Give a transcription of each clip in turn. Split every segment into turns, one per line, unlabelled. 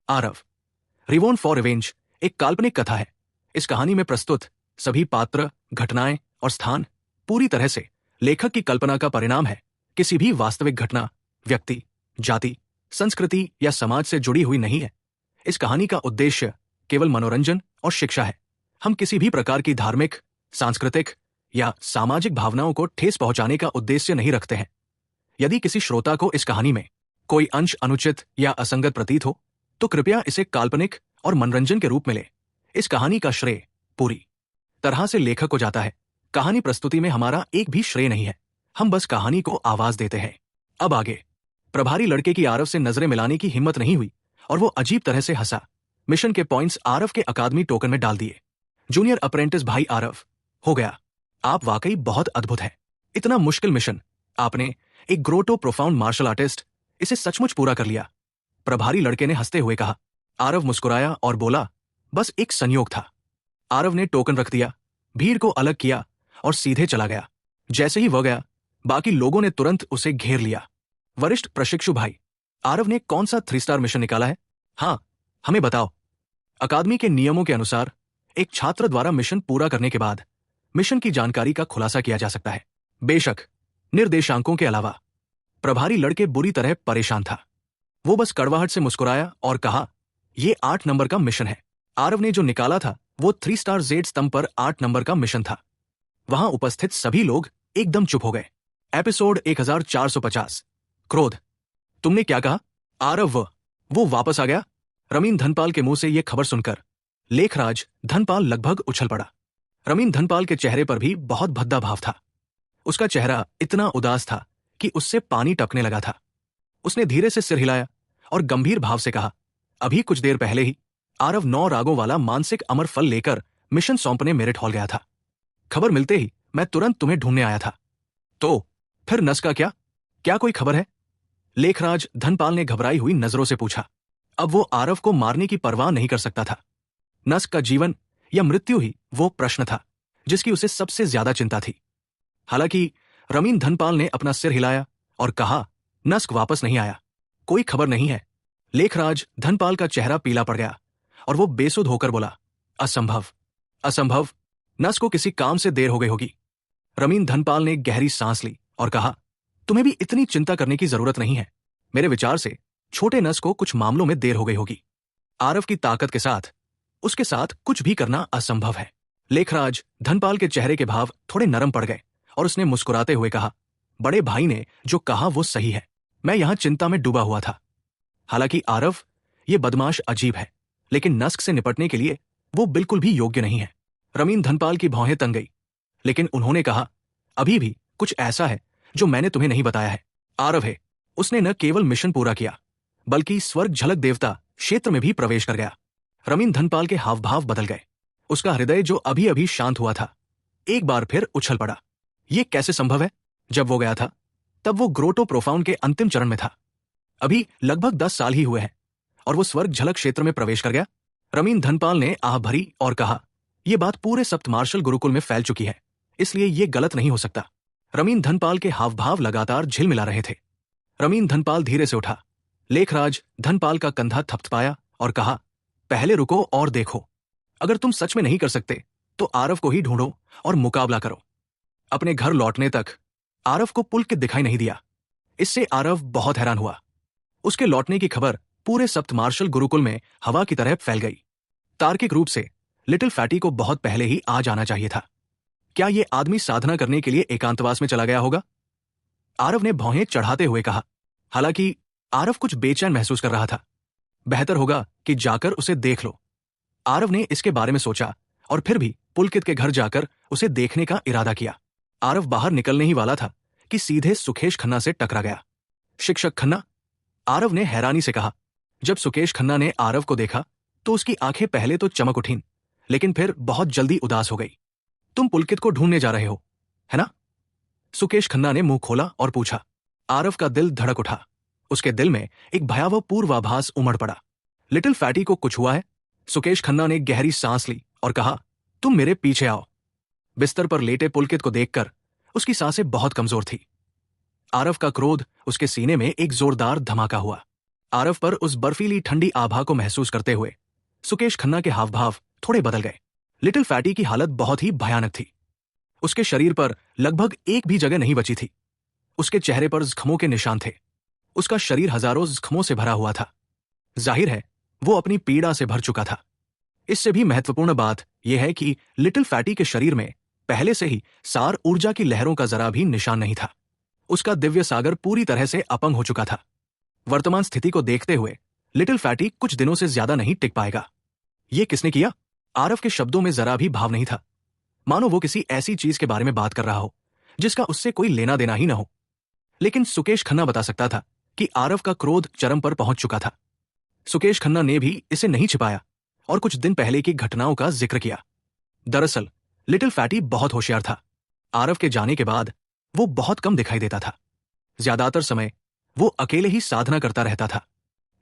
Aarav. रिवॉन for revenge एक काल्पनिक कथा है। इस कहानी में प्रस्तुत सभी पात्र, घटनाएं और स्थान पूरी तरह से लेखक की कल्पना का परिणाम है, किसी भी वास्तविक घटना, व्यक्ति, जाति, संस्कृति या समाज से जुड़ी हुई नहीं है। इस कहानी का उद्देश्य केवल मनोरंजन और शिक्षा है। हम किसी भी प्रकार की धार्मिक, सांस्कृतिक या सामाजिक भावनाओं को ठेस पहुंचाने का उद्देश्य नहीं रखते हैं। यदि किसी श्रोता को इस कहानी में कोई अंश अनुचित या असंगत प्रतीत हो, तो कृपया इसे काल्पनिक और मनोरंजन के रूप में ले। इस कहानी का श्रेय पूरी तरह से लेखक को जाता है। कहानी प्रस्तुति में हमारा एक भी श्रेय नहीं है, हम बस कहानी को आवाज देते हैं। अब आगे। प्रभारी लड़के की आरव से नजरें मिलाने की हिम्मत नहीं हुई और वो अजीब तरह से हंसा। मिशन के पॉइंट्स आरव के अकादमी टोकन में डाल दिए। जूनियर अप्रेंटिस भाई आरव, हो गया। आप वाकई बहुत अद्भुत हैं। इतना मुश्किल मिशन आपने, एक ग्रोटो प्रोफाउंड मार्शल आर्टिस्ट, इसे सचमुच पूरा कर लिया। प्रभारी लड़के ने हंसते हुए कहा। आरव मुस्कुराया और बोला, बस एक संयोग था। आरव ने टोकन रख दिया, भीड़ को अलग किया और सीधे चला गया। जैसे ही वह गया, बाकी लोगों ने तुरंत उसे घेर लिया। वरिष्ठ प्रशिक्षु भाई, आरव ने कौन सा 3 स्टार मिशन निकाला है? हाँ, हमें बताओ। अकादमी के नियमों के अनुसार एक छात्र द्वारा मिशन पूरा करने के बाद मिशन की जानकारी का खुलासा किया जा सकता है, बेशक निर्देशांकों के अलावा। प्रभारी लड़के बुरी तरह परेशान था। वो बस कड़वाहट से मुस्कुराया और कहा, यह 8 नंबर का मिशन है। आरव ने जो निकाला था वो 3 स्टार जेड स्तंभ पर 8 नंबर का मिशन था। वहां उपस्थित सभी लोग एकदम चुप हो गए। एपिसोड 1450, क्रोध। तुमने क्या कहा? आरव वो वापस आ गया? रमीन धनपाल के मुंह से यह खबर सुनकर लेखराज धनपाल लगभग उछल पड़ा। रमीन धनपाल के चेहरे पर भी बहुत भद्दा भाव था। उसका चेहरा इतना उदास था कि उससे पानी टपकने लगा था। उसने धीरे से सिर हिलाया और गंभीर भाव से कहा, अभी कुछ देर पहले ही आरव 9 रागों वाला मानसिक अमर फल लेकर मिशन सौंपने मेरिट हॉल गया था। खबर मिलते ही मैं तुरंत तुम्हें ढूंढने आया था। तो फिर नस का क्या? क्या कोई खबर है? लेखराज धनपाल ने घबराई हुई नजरों से पूछा। अब वो आरव को मारने की परवाह नहीं कर सकता था। नस का जीवन या मृत्यु ही वो प्रश्न था जिसकी उसे सबसे ज्यादा चिंता थी। हालांकि रमीन धनपाल ने अपना सिर हिलाया और कहा, नस्क वापस नहीं आया, कोई खबर नहीं है। लेखराज धनपाल का चेहरा पीला पड़ गया और वो बेसुध होकर बोला, असंभव, असंभव, नस्क को किसी काम से देर हो गई होगी। रमीन धनपाल ने गहरी सांस ली और कहा, तुम्हें भी इतनी चिंता करने की जरूरत नहीं है। मेरे विचार से छोटे नस्क को कुछ मामलों में देर हो गई होगी। आरव की ताकत के साथ उसके साथ कुछ भी करना असंभव है। लेखराज धनपाल के चेहरे के भाव थोड़े नरम पड़ गए और उसने मुस्कुराते हुए कहा, बड़े भाई ने जो कहा वो सही है। मैं यहां चिंता में डूबा हुआ था। हालांकि आरव ये बदमाश अजीब है, लेकिन नस्क से निपटने के लिए वो बिल्कुल भी योग्य नहीं है। रमीन धनपाल की भौहें तन गई, लेकिन उन्होंने कहा, अभी भी कुछ ऐसा है जो मैंने तुम्हें नहीं बताया है। आरव है, उसने न केवल मिशन पूरा किया बल्कि स्वर्ग झलक देवता क्षेत्र में भी प्रवेश कर गया। रमीन धनपाल के हाव भाव बदल गए। उसका हृदय जो अभी अभी शांत हुआ था, एक बार फिर उछल पड़ा। यह कैसे संभव है? जब वो गया था तब वो ग्रोटो प्रोफाउंड के अंतिम चरण में था। अभी लगभग 10 साल ही हुए हैं और वो स्वर्ग झलक क्षेत्र में प्रवेश कर गया। रमीन धनपाल ने आह भरी और कहा, यह बात पूरे सप्त मार्शल गुरुकुल में फैल चुकी है, इसलिए यह गलत नहीं हो सकता। रमीन धनपाल के हाव भाव लगातार झिलमिला रहे थे। रमीन धनपाल धीरे से उठा। लेखराज धनपाल का कंधा थपथपाया और कहा, पहले रुको और देखो। अगर तुम सच में नहीं कर सकते तो आरव को ही ढूंढो और मुकाबला करो। अपने घर लौटने तक आरव को पुलकित दिखाई नहीं दिया। इससे आरव बहुत हैरान हुआ। उसके लौटने की खबर पूरे सप्त मार्शल गुरुकुल में हवा की तरह फैल गई। तार्किक रूप से लिटिल फैटी को बहुत पहले ही आ जाना चाहिए था। क्या यह आदमी साधना करने के लिए एकांतवास में चला गया होगा? आरव ने भौहें चढ़ाते हुए कहा। हालांकि आरव कुछ बेचैन महसूस कर रहा था। बेहतर होगा कि जाकर उसे देख लो। आरव ने इसके बारे में सोचा और फिर भी पुलकित के घर जाकर उसे देखने का इरादा किया। आरव बाहर निकलने ही वाला था कि सीधे सुकेश खन्ना से टकरा गया। शिक्षक खन्ना? आरव ने हैरानी से कहा। जब सुकेश खन्ना ने आरव को देखा तो उसकी आंखें पहले तो चमक उठीं, लेकिन फिर बहुत जल्दी उदास हो गई। तुम पुलकित को ढूंढने जा रहे हो, है ना? सुकेश खन्ना ने मुंह खोला और पूछा। आरव का दिल धड़क उठा। उसके दिल में एक भयावह पूर्वाभास उमड़ पड़ा। लिटिल फैटी को कुछ हुआ है? सुकेश खन्ना ने गहरी सांस ली और कहा, तुम मेरे पीछे आओ। बिस्तर पर लेटे पुलकित को देखकर उसकी सांसें बहुत कमजोर थी। आरव का क्रोध उसके सीने में एक जोरदार धमाका हुआ। आरव पर उस बर्फीली ठंडी आभा को महसूस करते हुए सुकेश खन्ना के हाव भाव थोड़े बदल गए। लिटिल फैटी की हालत बहुत ही भयानक थी। उसके शरीर पर लगभग एक भी जगह नहीं बची थी। उसके चेहरे पर जख्मों के निशान थे। उसका शरीर हजारों जख्मों से भरा हुआ था। जाहिर है वो अपनी पीड़ा से भर चुका था। इससे भी महत्वपूर्ण बात यह है कि लिटिल फैटी के शरीर में पहले से ही सार ऊर्जा की लहरों का जरा भी निशान नहीं था। उसका दिव्य सागर पूरी तरह से अपंग हो चुका था। वर्तमान स्थिति को देखते हुए लिटिल फैटी कुछ दिनों से ज्यादा नहीं टिक पाएगा। ये किसने किया? आरव के शब्दों में जरा भी भाव नहीं था, मानो वो किसी ऐसी चीज के बारे में बात कर रहा हो जिसका उससे कोई लेना देना ही न हो। लेकिन सुकेश खन्ना बता सकता था कि आरव का क्रोध चरम पर पहुंच चुका था। सुकेश खन्ना ने भी इसे नहीं छिपाया और कुछ दिन पहले की घटनाओं का जिक्र किया। दरअसल लिटिल फैटी बहुत होशियार था। आरव के जाने के बाद वो बहुत कम दिखाई देता था। ज्यादातर समय वो अकेले ही साधना करता रहता था।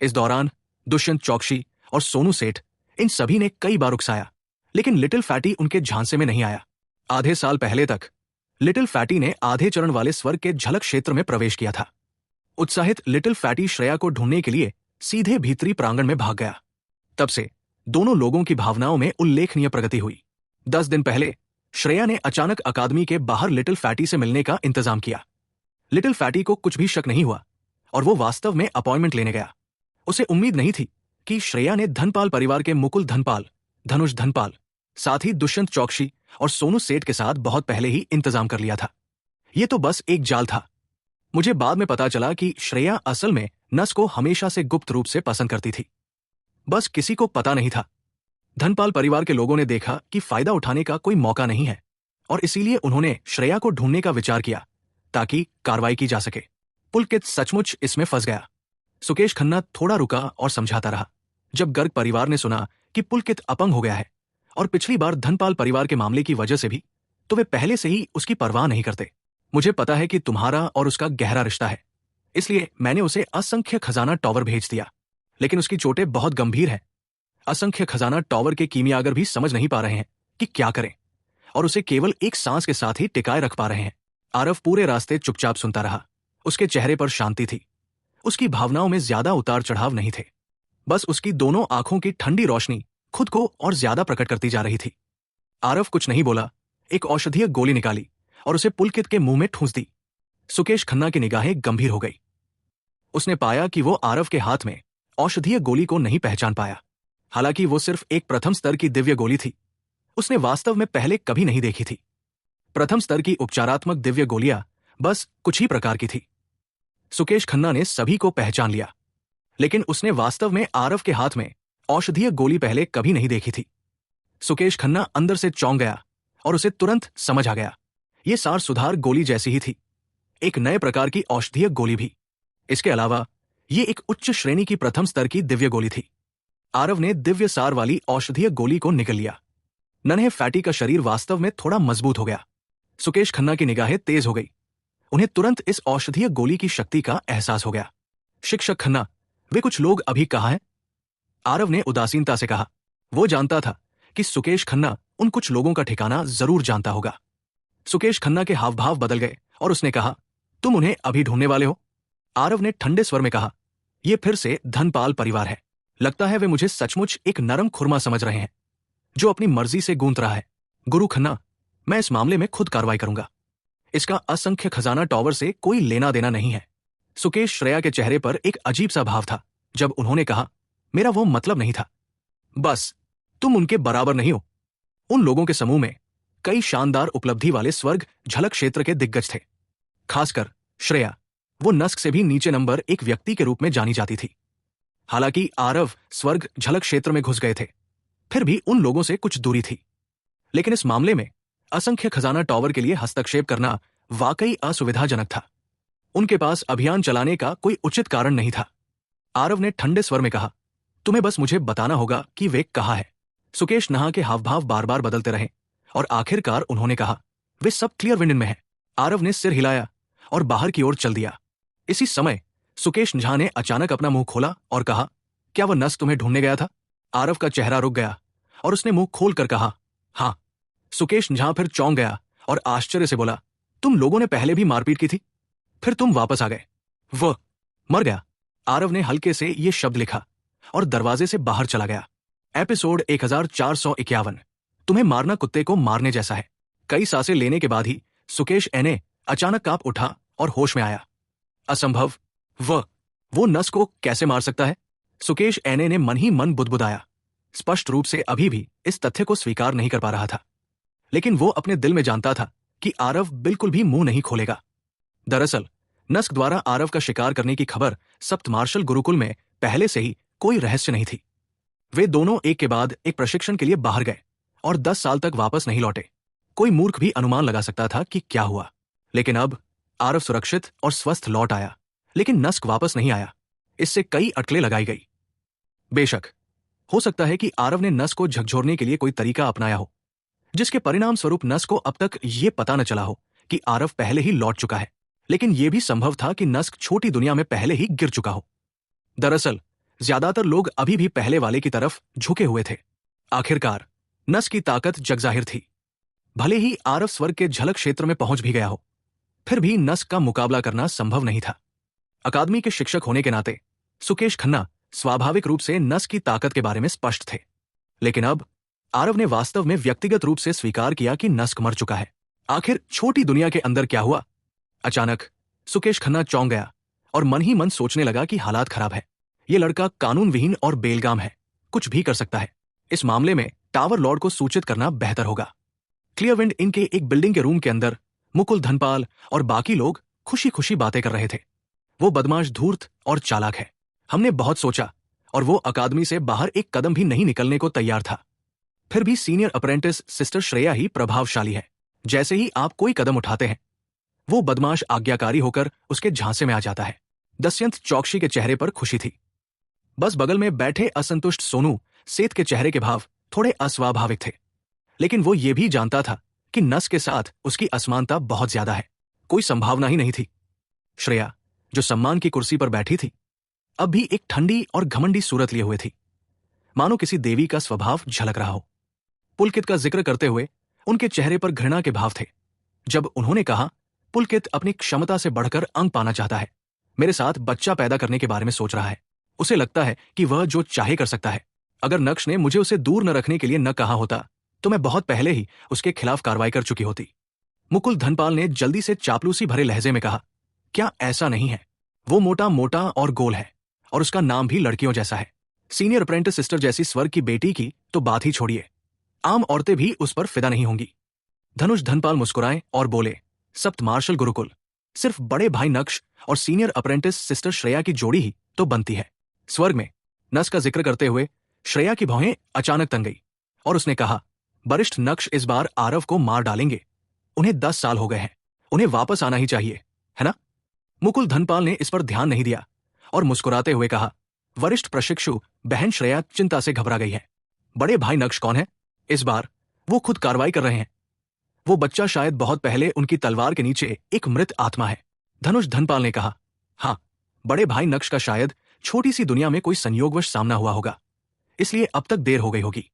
इस दौरान दुष्यंत चौकसी और सोनू सेठ इन सभी ने कई बार उकसाया, लेकिन लिटिल फैटी उनके झांसे में नहीं आया। आधे साल पहले तक लिटिल फैटी ने आधे चरण वाले स्वर्ग के झलक क्षेत्र में प्रवेश किया था। उत्साहित लिटिल फैटी श्रेया को ढूंढने के लिए सीधे भीतरी प्रांगण में भाग गया। तब से दोनों लोगों की भावनाओं में उल्लेखनीय प्रगति हुई। 10 दिन पहले श्रेया ने अचानक अकादमी के बाहर लिटिल फैटी से मिलने का इंतजाम किया। लिटिल फैटी को कुछ भी शक नहीं हुआ और वो वास्तव में अपॉइंटमेंट लेने गया। उसे उम्मीद नहीं थी कि श्रेया ने धनपाल परिवार के मुकुल धनपाल, धनुष धनपाल, साथ ही दुष्यंत चौकसी और सोनू सेठ के साथ बहुत पहले ही इंतजाम कर लिया था। ये तो बस एक जाल था। मुझे बाद में पता चला कि श्रेया असल में नस को हमेशा से गुप्त रूप से पसंद करती थी, बस किसी को पता नहीं था। धनपाल परिवार के लोगों ने देखा कि फायदा उठाने का कोई मौका नहीं है और इसीलिए उन्होंने श्रेया को ढूंढने का विचार किया ताकि कार्रवाई की जा सके। पुलकित सचमुच इसमें फंस गया। सुकेश खन्ना थोड़ा रुका और समझाता रहा। जब गर्ग परिवार ने सुना कि पुलकित अपंग हो गया है और पिछली बार धनपाल परिवार के मामले की वजह से भी, तो वे पहले से ही उसकी परवाह नहीं करते। मुझे पता है कि तुम्हारा और उसका गहरा रिश्ता है, इसलिए मैंने उसे असंख्य खजाना टॉवर भेज दिया, लेकिन उसकी चोटें बहुत गंभीर हैं। असंख्य खजाना टॉवर के कीमियागर भी समझ नहीं पा रहे हैं कि क्या करें और उसे केवल एक सांस के साथ ही टिकाए रख पा रहे हैं। आरव पूरे रास्ते चुपचाप सुनता रहा। उसके चेहरे पर शांति थी। उसकी भावनाओं में ज्यादा उतार चढ़ाव नहीं थे। बस उसकी दोनों आंखों की ठंडी रोशनी खुद को और ज्यादा प्रकट करती जा रही थी। आरव कुछ नहीं बोला। एक औषधीय गोली निकाली और उसे पुलकित के मुंह में ठूंस दी। सुकेश खन्ना की निगाहें गंभीर हो गई। उसने पाया कि वो आरव के हाथ में औषधीय गोली को नहीं पहचान पाया। हालांकि वो सिर्फ एक प्रथम स्तर की दिव्य गोली थी। उसने वास्तव में पहले कभी नहीं देखी थी। प्रथम स्तर की उपचारात्मक दिव्य गोलियां बस कुछ ही प्रकार की थी। सुकेश खन्ना ने सभी को पहचान लिया, लेकिन उसने वास्तव में आरव के हाथ में औषधीय गोली पहले कभी नहीं देखी थी। सुकेश खन्ना अंदर से चौंक गया और उसे तुरंत समझ आ गया। ये सार सुधार गोली जैसी ही थी, एक नए प्रकार की औषधीय गोली भी। इसके अलावा ये एक उच्च श्रेणी की प्रथम स्तर की दिव्य गोली थी। आरव ने दिव्य सार वाली औषधीय गोली को निगल लिया। नन्हे फैटी का शरीर वास्तव में थोड़ा मजबूत हो गया। सुकेश खन्ना की निगाहें तेज हो गई। उन्हें तुरंत इस औषधीय गोली की शक्ति का एहसास हो गया। शिक्षक खन्ना, वे कुछ लोग अभी कहाँ हैं? आरव ने उदासीनता से कहा। वो जानता था कि सुकेश खन्ना उन कुछ लोगों का ठिकाना जरूर जानता होगा। सुकेश खन्ना के हाव भाव बदल गए और उसने कहा, तुम उन्हें अभी ढूंढने वाले हो? आरव ने ठंडे स्वर में कहा, यह फिर से धनपाल परिवार है। लगता है वे मुझे सचमुच एक नरम खुरमा समझ रहे हैं जो अपनी मर्जी से गूंथ रहा है। गुरु खन्ना, मैं इस मामले में खुद कार्रवाई करूंगा। इसका असंख्य खजाना टॉवर से कोई लेना देना नहीं है। सुकेश श्रेया के चेहरे पर एक अजीब सा भाव था जब उन्होंने कहा, मेरा वो मतलब नहीं था। बस तुम उनके बराबर नहीं हो। उन लोगों के समूह में कई शानदार उपलब्धि वाले स्वर्ग झलक क्षेत्र के दिग्गज थे। खासकर श्रेया, वो नस्क से भी नीचे नंबर एक व्यक्ति के रूप में जानी जाती थी। हालांकि आरव स्वर्ग झलक क्षेत्र में घुस गए थे, फिर भी उन लोगों से कुछ दूरी थी। लेकिन इस मामले में असंख्य खजाना टॉवर के लिए हस्तक्षेप करना वाकई असुविधाजनक था। उनके पास अभियान चलाने का कोई उचित कारण नहीं था। आरव ने ठंडे स्वर में कहा, तुम्हें बस मुझे बताना होगा कि वे कहाँ है। सुकेश नहा के हावभाव बार बार बदलते रहे और आखिरकार उन्होंने कहा, वे सब क्लियर विंडन में है। आरव ने सिर हिलाया और बाहर की ओर चल दिया। इसी समय सुकेश झा ने अचानक अपना मुंह खोला और कहा, क्या वह नस तुम्हें ढूंढने गया था? आरव का चेहरा रुक गया और उसने मुंह खोलकर कहा, हाँ। सुकेश झा फिर चौंक गया और आश्चर्य से बोला, तुम लोगों ने पहले भी मारपीट की थी, फिर तुम वापस आ गए? वह मर गया। आरव ने हल्के से ये शब्द लिखा और दरवाजे से बाहर चला गया। एपिसोड 1451। तुम्हें मारना कुत्ते को मारने जैसा है। कई सांसें लेने के बाद ही सुकेश एने अचानक कांप उठा और होश में आया। असंभव, वो नस को कैसे मार सकता है? सुकेश एने ने मन ही मन बुदबुदाया। स्पष्ट रूप से अभी भी इस तथ्य को स्वीकार नहीं कर पा रहा था, लेकिन वो अपने दिल में जानता था कि आरव बिल्कुल भी मुंह नहीं खोलेगा। दरअसल नस्क द्वारा आरव का शिकार करने की खबर सप्त मार्शल गुरुकुल में पहले से ही कोई रहस्य नहीं थी। वे दोनों एक के बाद एक प्रशिक्षण के लिए बाहर गए और 10 साल तक वापस नहीं लौटे। कोई मूर्ख भी अनुमान लगा सकता था कि क्या हुआ, लेकिन अब आरव सुरक्षित और स्वस्थ लौट आया, लेकिन नस्क वापस नहीं आया। इससे कई अटकलें लगाई गई। बेशक हो सकता है कि आरव ने नस्क को झकझोरने के लिए कोई तरीका अपनाया हो, जिसके परिणाम स्वरूप नस्क को अब तक ये पता न चला हो कि आरव पहले ही लौट चुका है, लेकिन यह भी संभव था कि नस्क छोटी दुनिया में पहले ही गिर चुका हो। दरअसल ज्यादातर लोग अभी भी पहले वाले की तरफ झुके हुए थे। आखिरकार नस्क की ताकत जगजाहिर थी। भले ही आरव स्वर्ग के झलक क्षेत्र में पहुंच भी गया हो, फिर भी नस्क का मुकाबला करना संभव नहीं था। अकादमी के शिक्षक होने के नाते सुकेश खन्ना स्वाभाविक रूप से नस्क की ताकत के बारे में स्पष्ट थे, लेकिन अब आरव ने वास्तव में व्यक्तिगत रूप से स्वीकार किया कि नस्क मर चुका है। आखिर छोटी दुनिया के अंदर क्या हुआ? अचानक सुकेश खन्ना चौंक गया और मन ही मन सोचने लगा कि हालात खराब है। ये लड़का कानून विहीन और बेलगाम है, कुछ भी कर सकता है। इस मामले में टावर लॉर्ड को सूचित करना बेहतर होगा। क्लियरविंड इन के एक बिल्डिंग के रूम के अंदर मुकुल धनपाल और बाकी लोग खुशी खुशी बातें कर रहे थे। वो बदमाश धूर्त और चालाक है। हमने बहुत सोचा और वो अकादमी से बाहर एक कदम भी नहीं निकलने को तैयार था। फिर भी सीनियर अप्रेंटिस सिस्टर श्रेया ही प्रभावशाली है। जैसे ही आप कोई कदम उठाते हैं, वो बदमाश आज्ञाकारी होकर उसके झांसे में आ जाता है। दस्यंत चौकसी के चेहरे पर खुशी थी। बस बगल में बैठे असंतुष्ट सोनू सेठ के चेहरे के भाव थोड़े अस्वाभाविक थे, लेकिन वो ये भी जानता था कि नस के साथ उसकी असमानता बहुत ज्यादा है। कोई संभावना ही नहीं थी। श्रेया, जो सम्मान की कुर्सी पर बैठी थी, अब भी एक ठंडी और घमंडी सूरत लिए हुए थी, मानो किसी देवी का स्वभाव झलक रहा हो। पुलकित का जिक्र करते हुए उनके चेहरे पर घृणा के भाव थे। जब उन्होंने कहा, पुलकित अपनी क्षमता से बढ़कर अंक पाना चाहता है, मेरे साथ बच्चा पैदा करने के बारे में सोच रहा है। उसे लगता है कि वह जो चाहे कर सकता है। अगर नक्श ने मुझे उसे दूर न रखने के लिए न कहा होता तो मैं बहुत पहले ही उसके खिलाफ कार्रवाई कर चुकी होती। मुकुल धनपाल ने जल्दी से चापलूसी भरे लहजे में कहा, क्या ऐसा नहीं है? वो मोटा मोटा और गोल है और उसका नाम भी लड़कियों जैसा है। सीनियर अप्रेंटिस सिस्टर जैसी स्वर्ग की बेटी की तो बात ही छोड़िए, आम औरतें भी उस पर फिदा नहीं होंगी। धनुष धनपाल मुस्कुराए और बोले, सप्त मार्शल गुरुकुल सिर्फ बड़े भाई नक्श और सीनियर अप्रेंटिस सिस्टर श्रेया की जोड़ी ही तो बनती है। स्वर्ग में नस का जिक्र करते हुए श्रेया की भौहें अचानक तन गई और उसने कहा, वरिष्ठ नक्श इस बार आरव को मार डालेंगे। उन्हें 10 साल हो गए हैं, उन्हें वापस आना ही चाहिए, है ना? मुकुल धनपाल ने इस पर ध्यान नहीं दिया और मुस्कुराते हुए कहा, वरिष्ठ प्रशिक्षु बहन श्रेया चिंता से घबरा गई है। बड़े भाई नक्श कौन है? इस बार वो खुद कार्रवाई कर रहे हैं। वो बच्चा शायद बहुत पहले उनकी तलवार के नीचे एक मृत आत्मा है। धनुष धनपाल ने कहा, हाँ, बड़े भाई नक्श का शायद छोटी सी दुनिया में कोई संयोगवश सामना हुआ होगा, इसलिए अब तक देर हो गई होगी।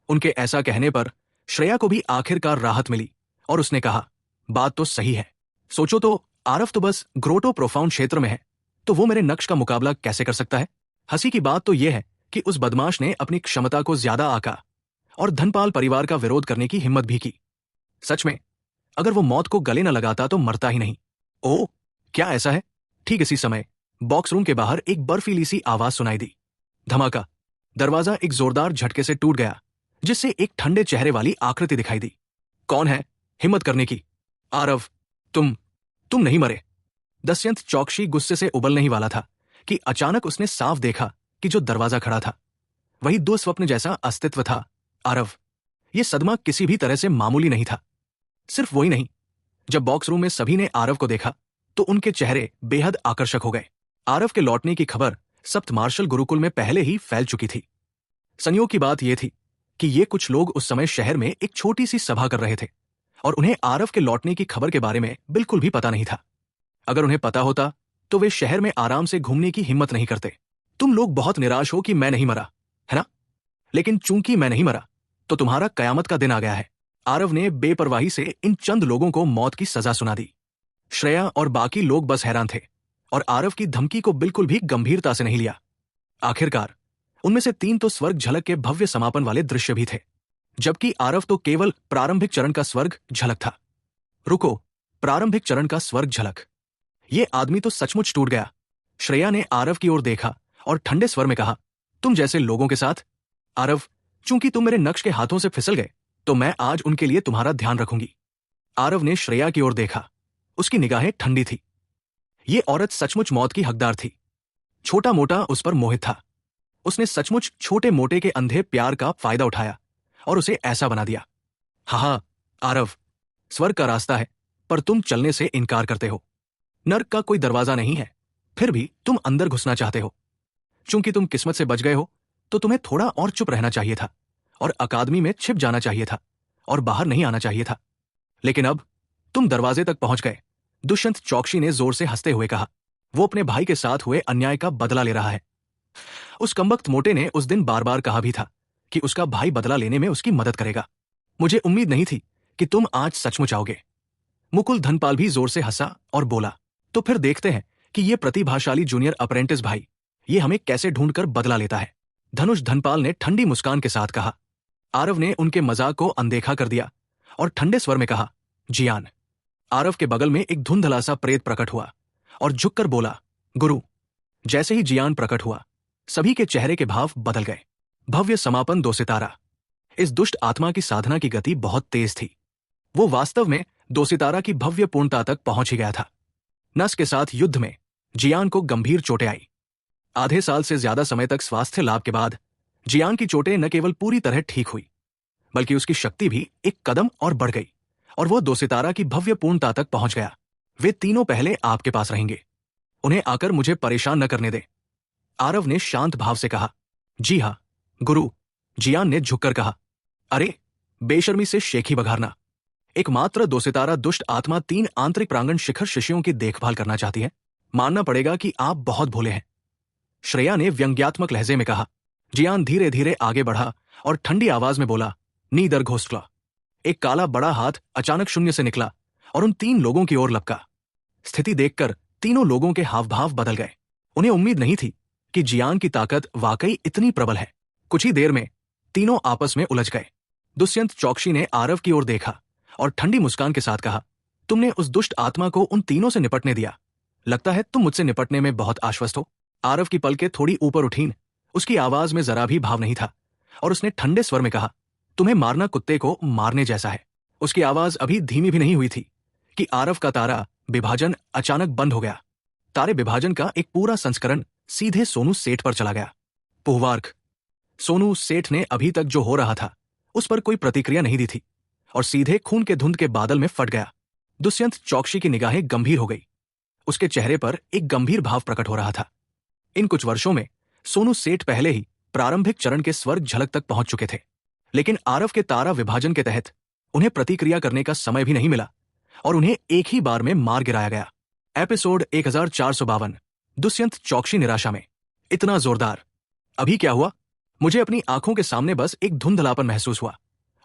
उनके ऐसा कहने पर श्रेया को भी आखिरकार राहत मिली और उसने कहा, बात तो सही है। सोचो तो, आरव तो बस ग्रोटो प्रोफाउंड क्षेत्र में है, तो वो मेरे नक्श का मुकाबला कैसे कर सकता है? हंसी की बात तो यह है कि उस बदमाश ने अपनी क्षमता को ज्यादा आंका और धनपाल परिवार का विरोध करने की हिम्मत भी की। सच में, अगर वो मौत को गले न लगाता तो मरता ही नहीं। ओह, क्या ऐसा है? ठीक इसी समय बॉक्स रूम के बाहर एक बर्फीली सी आवाज सुनाई दी। धमाका! दरवाजा एक जोरदार झटके से टूट गया, जिससे एक ठंडे चेहरे वाली आकृति दिखाई दी। कौन है? हिम्मत करने की। आरव, तुम नहीं मरे। दस्यंत चौकसी गुस्से से उबलने ही वाला था कि अचानक उसने साफ देखा कि जो दरवाजा खड़ा था वही दुस्वप्न जैसा अस्तित्व था। आरव, यह सदमा किसी भी तरह से मामूली नहीं था। सिर्फ वही नहीं, जब बॉक्स रूम में सभी ने आरव को देखा तो उनके चेहरे बेहद आकर्षक हो गए। आरव के लौटने की खबर सप्त मार्शल गुरुकुल में पहले ही फैल चुकी थी। संयोग की बात यह थी कि ये कुछ लोग उस समय शहर में एक छोटी सी सभा कर रहे थे और उन्हें आरव के लौटने की खबर के बारे में बिल्कुल भी पता नहीं था। अगर उन्हें पता होता तो वे शहर में आराम से घूमने की हिम्मत नहीं करते। तुम लोग बहुत निराश हो कि मैं नहीं मरा, है ना? लेकिन चूंकि मैं नहीं मरा तो तुम्हारा कयामत का दिन आ गया है। आरव ने बेपरवाही से इन चंद लोगों को मौत की सजा सुना दी। श्रेया और बाकी लोग बस हैरान थे और आरव की धमकी को बिल्कुल भी गंभीरता से नहीं लिया। आखिरकार उनमें से 3 तो स्वर्ग झलक के भव्य समापन वाले दृश्य भी थे, जबकि आरव तो केवल प्रारंभिक चरण का स्वर्ग झलक था। रुको, प्रारंभिक चरण का स्वर्ग झलक? ये आदमी तो सचमुच टूट गया। श्रेया ने आरव की ओर देखा और ठंडे स्वर में कहा, तुम जैसे लोगों के साथ? आरव, चूंकि तुम मेरे नक्श के हाथों से फिसल गए तो मैं आज उनके लिए तुम्हारा ध्यान रखूंगी। आरव ने श्रेया की ओर देखा। उसकी निगाहें ठंडी थी। ये औरत सचमुच मौत की हकदार थी। छोटा मोटा उस पर मोहित था। उसने सचमुच छोटे मोटे के अंधे प्यार का फायदा उठाया और उसे ऐसा बना दिया। हा आरव, स्वर्ग का रास्ता है, पर तुम चलने से इनकार करते हो। नर्क का कोई दरवाजा नहीं है, फिर भी तुम अंदर घुसना चाहते हो। चूंकि तुम किस्मत से बच गए हो तो तुम्हें थोड़ा और चुप रहना चाहिए था और अकादमी में छिप जाना चाहिए था और बाहर नहीं आना चाहिए था। लेकिन अब तुम दरवाजे तक पहुंच गए। दुष्यंत चौकसी ने जोर से हंसते हुए कहा। वो अपने भाई के साथ हुए अन्याय का बदला ले रहा है। उस कमबख्त मोटे ने उस दिन बार बार कहा भी था कि उसका भाई बदला लेने में उसकी मदद करेगा। मुझे उम्मीद नहीं थी कि तुम आज सचमुच आओगे। मुकुल धनपाल भी जोर से हंसा और बोला, तो फिर देखते हैं कि ये प्रतिभाशाली जूनियर अप्रेंटिस भाई ये हमें कैसे ढूंढकर बदला लेता है। धनुष धनपाल ने ठंडी मुस्कान के साथ कहा। आरव ने उनके मजाक को अनदेखा कर दिया और ठंडे स्वर में कहा, जियान। आरव के बगल में एक धुंधला सा प्रेत प्रकट हुआ और झुककर बोला, गुरु। जैसे ही जियान प्रकट हुआ, सभी के चेहरे के भाव बदल गए। भव्य समापन 2 सितारा। इस दुष्ट आत्मा की साधना की गति बहुत तेज थी। वो वास्तव में 2 सितारा की भव्य पूर्णता तक पहुंच ही गया था। नस के साथ युद्ध में जियान को गंभीर चोटें आई। आधे साल से ज्यादा समय तक स्वास्थ्य लाभ के बाद जियान की चोटें न केवल पूरी तरह ठीक हुई, बल्कि उसकी शक्ति भी एक कदम और बढ़ गई और वो 2 सितारा की भव्य पूर्णता तक पहुंच गया। वे तीनों पहले आपके पास रहेंगे। उन्हें आकर मुझे परेशान न करने दे। आरव ने शांत भाव से कहा। जी हाँ गुरु, जियान ने झुककर कहा। अरे, बेशर्मी से शेखी बघारना। एकमात्र 2 सितारा दुष्ट आत्मा 3 आंतरिक प्रांगण शिखर शिष्यों की देखभाल करना चाहती है। मानना पड़ेगा कि आप बहुत भोले हैं, श्रेया ने व्यंग्यात्मक लहजे में कहा। जियान धीरे धीरे आगे बढ़ा और ठंडी आवाज में बोला, नीदर घोस्टला। एक काला बड़ा हाथ अचानक शून्य से निकला और उन 3 लोगों की ओर लपका। स्थिति देखकर तीनों लोगों के हाव भाव बदल गए। उन्हें उम्मीद नहीं थी कि जियान की ताकत वाकई इतनी प्रबल है। कुछ ही देर में तीनों आपस में उलझ गए। दुष्यंत चौकसी ने आरव की ओर देखा और ठंडी मुस्कान के साथ कहा, तुमने उस दुष्ट आत्मा को उन तीनों से निपटने दिया। लगता है तुम मुझसे निपटने में बहुत आश्वस्त हो। आरव की पलकें थोड़ी ऊपर उठीं। उसकी आवाज में जरा भी भाव नहीं था और उसने ठंडे स्वर में कहा, तुम्हें मारना कुत्ते को मारने जैसा है। उसकी आवाज अभी धीमी भी नहीं हुई थी कि आरव का तारा विभाजन अचानक बंद हो गया। तारे विभाजन का एक पूरा संस्करण सीधे सोनू सेठ पर चला गया। पुहवार्क। सोनू सेठ ने अभी तक जो हो रहा था उस पर कोई प्रतिक्रिया नहीं दी थी और सीधे खून के धुंध के बादल में फट गया। दुष्यंत चौकसी की निगाहें गंभीर हो गई। उसके चेहरे पर एक गंभीर भाव प्रकट हो रहा था। इन कुछ वर्षों में सोनू सेठ पहले ही प्रारंभिक चरण के स्वर्ग झलक तक पहुंच चुके थे, लेकिन आरव के तारा विभाजन के तहत उन्हें प्रतिक्रिया करने का समय भी नहीं मिला और उन्हें एक ही बार में मार गिराया गया। एपिसोड 1452। दुष्यंत चौकसी निराशा में। इतना जोरदार। अभी क्या हुआ? मुझे अपनी आंखों के सामने बस एक धुंधलापन महसूस हुआ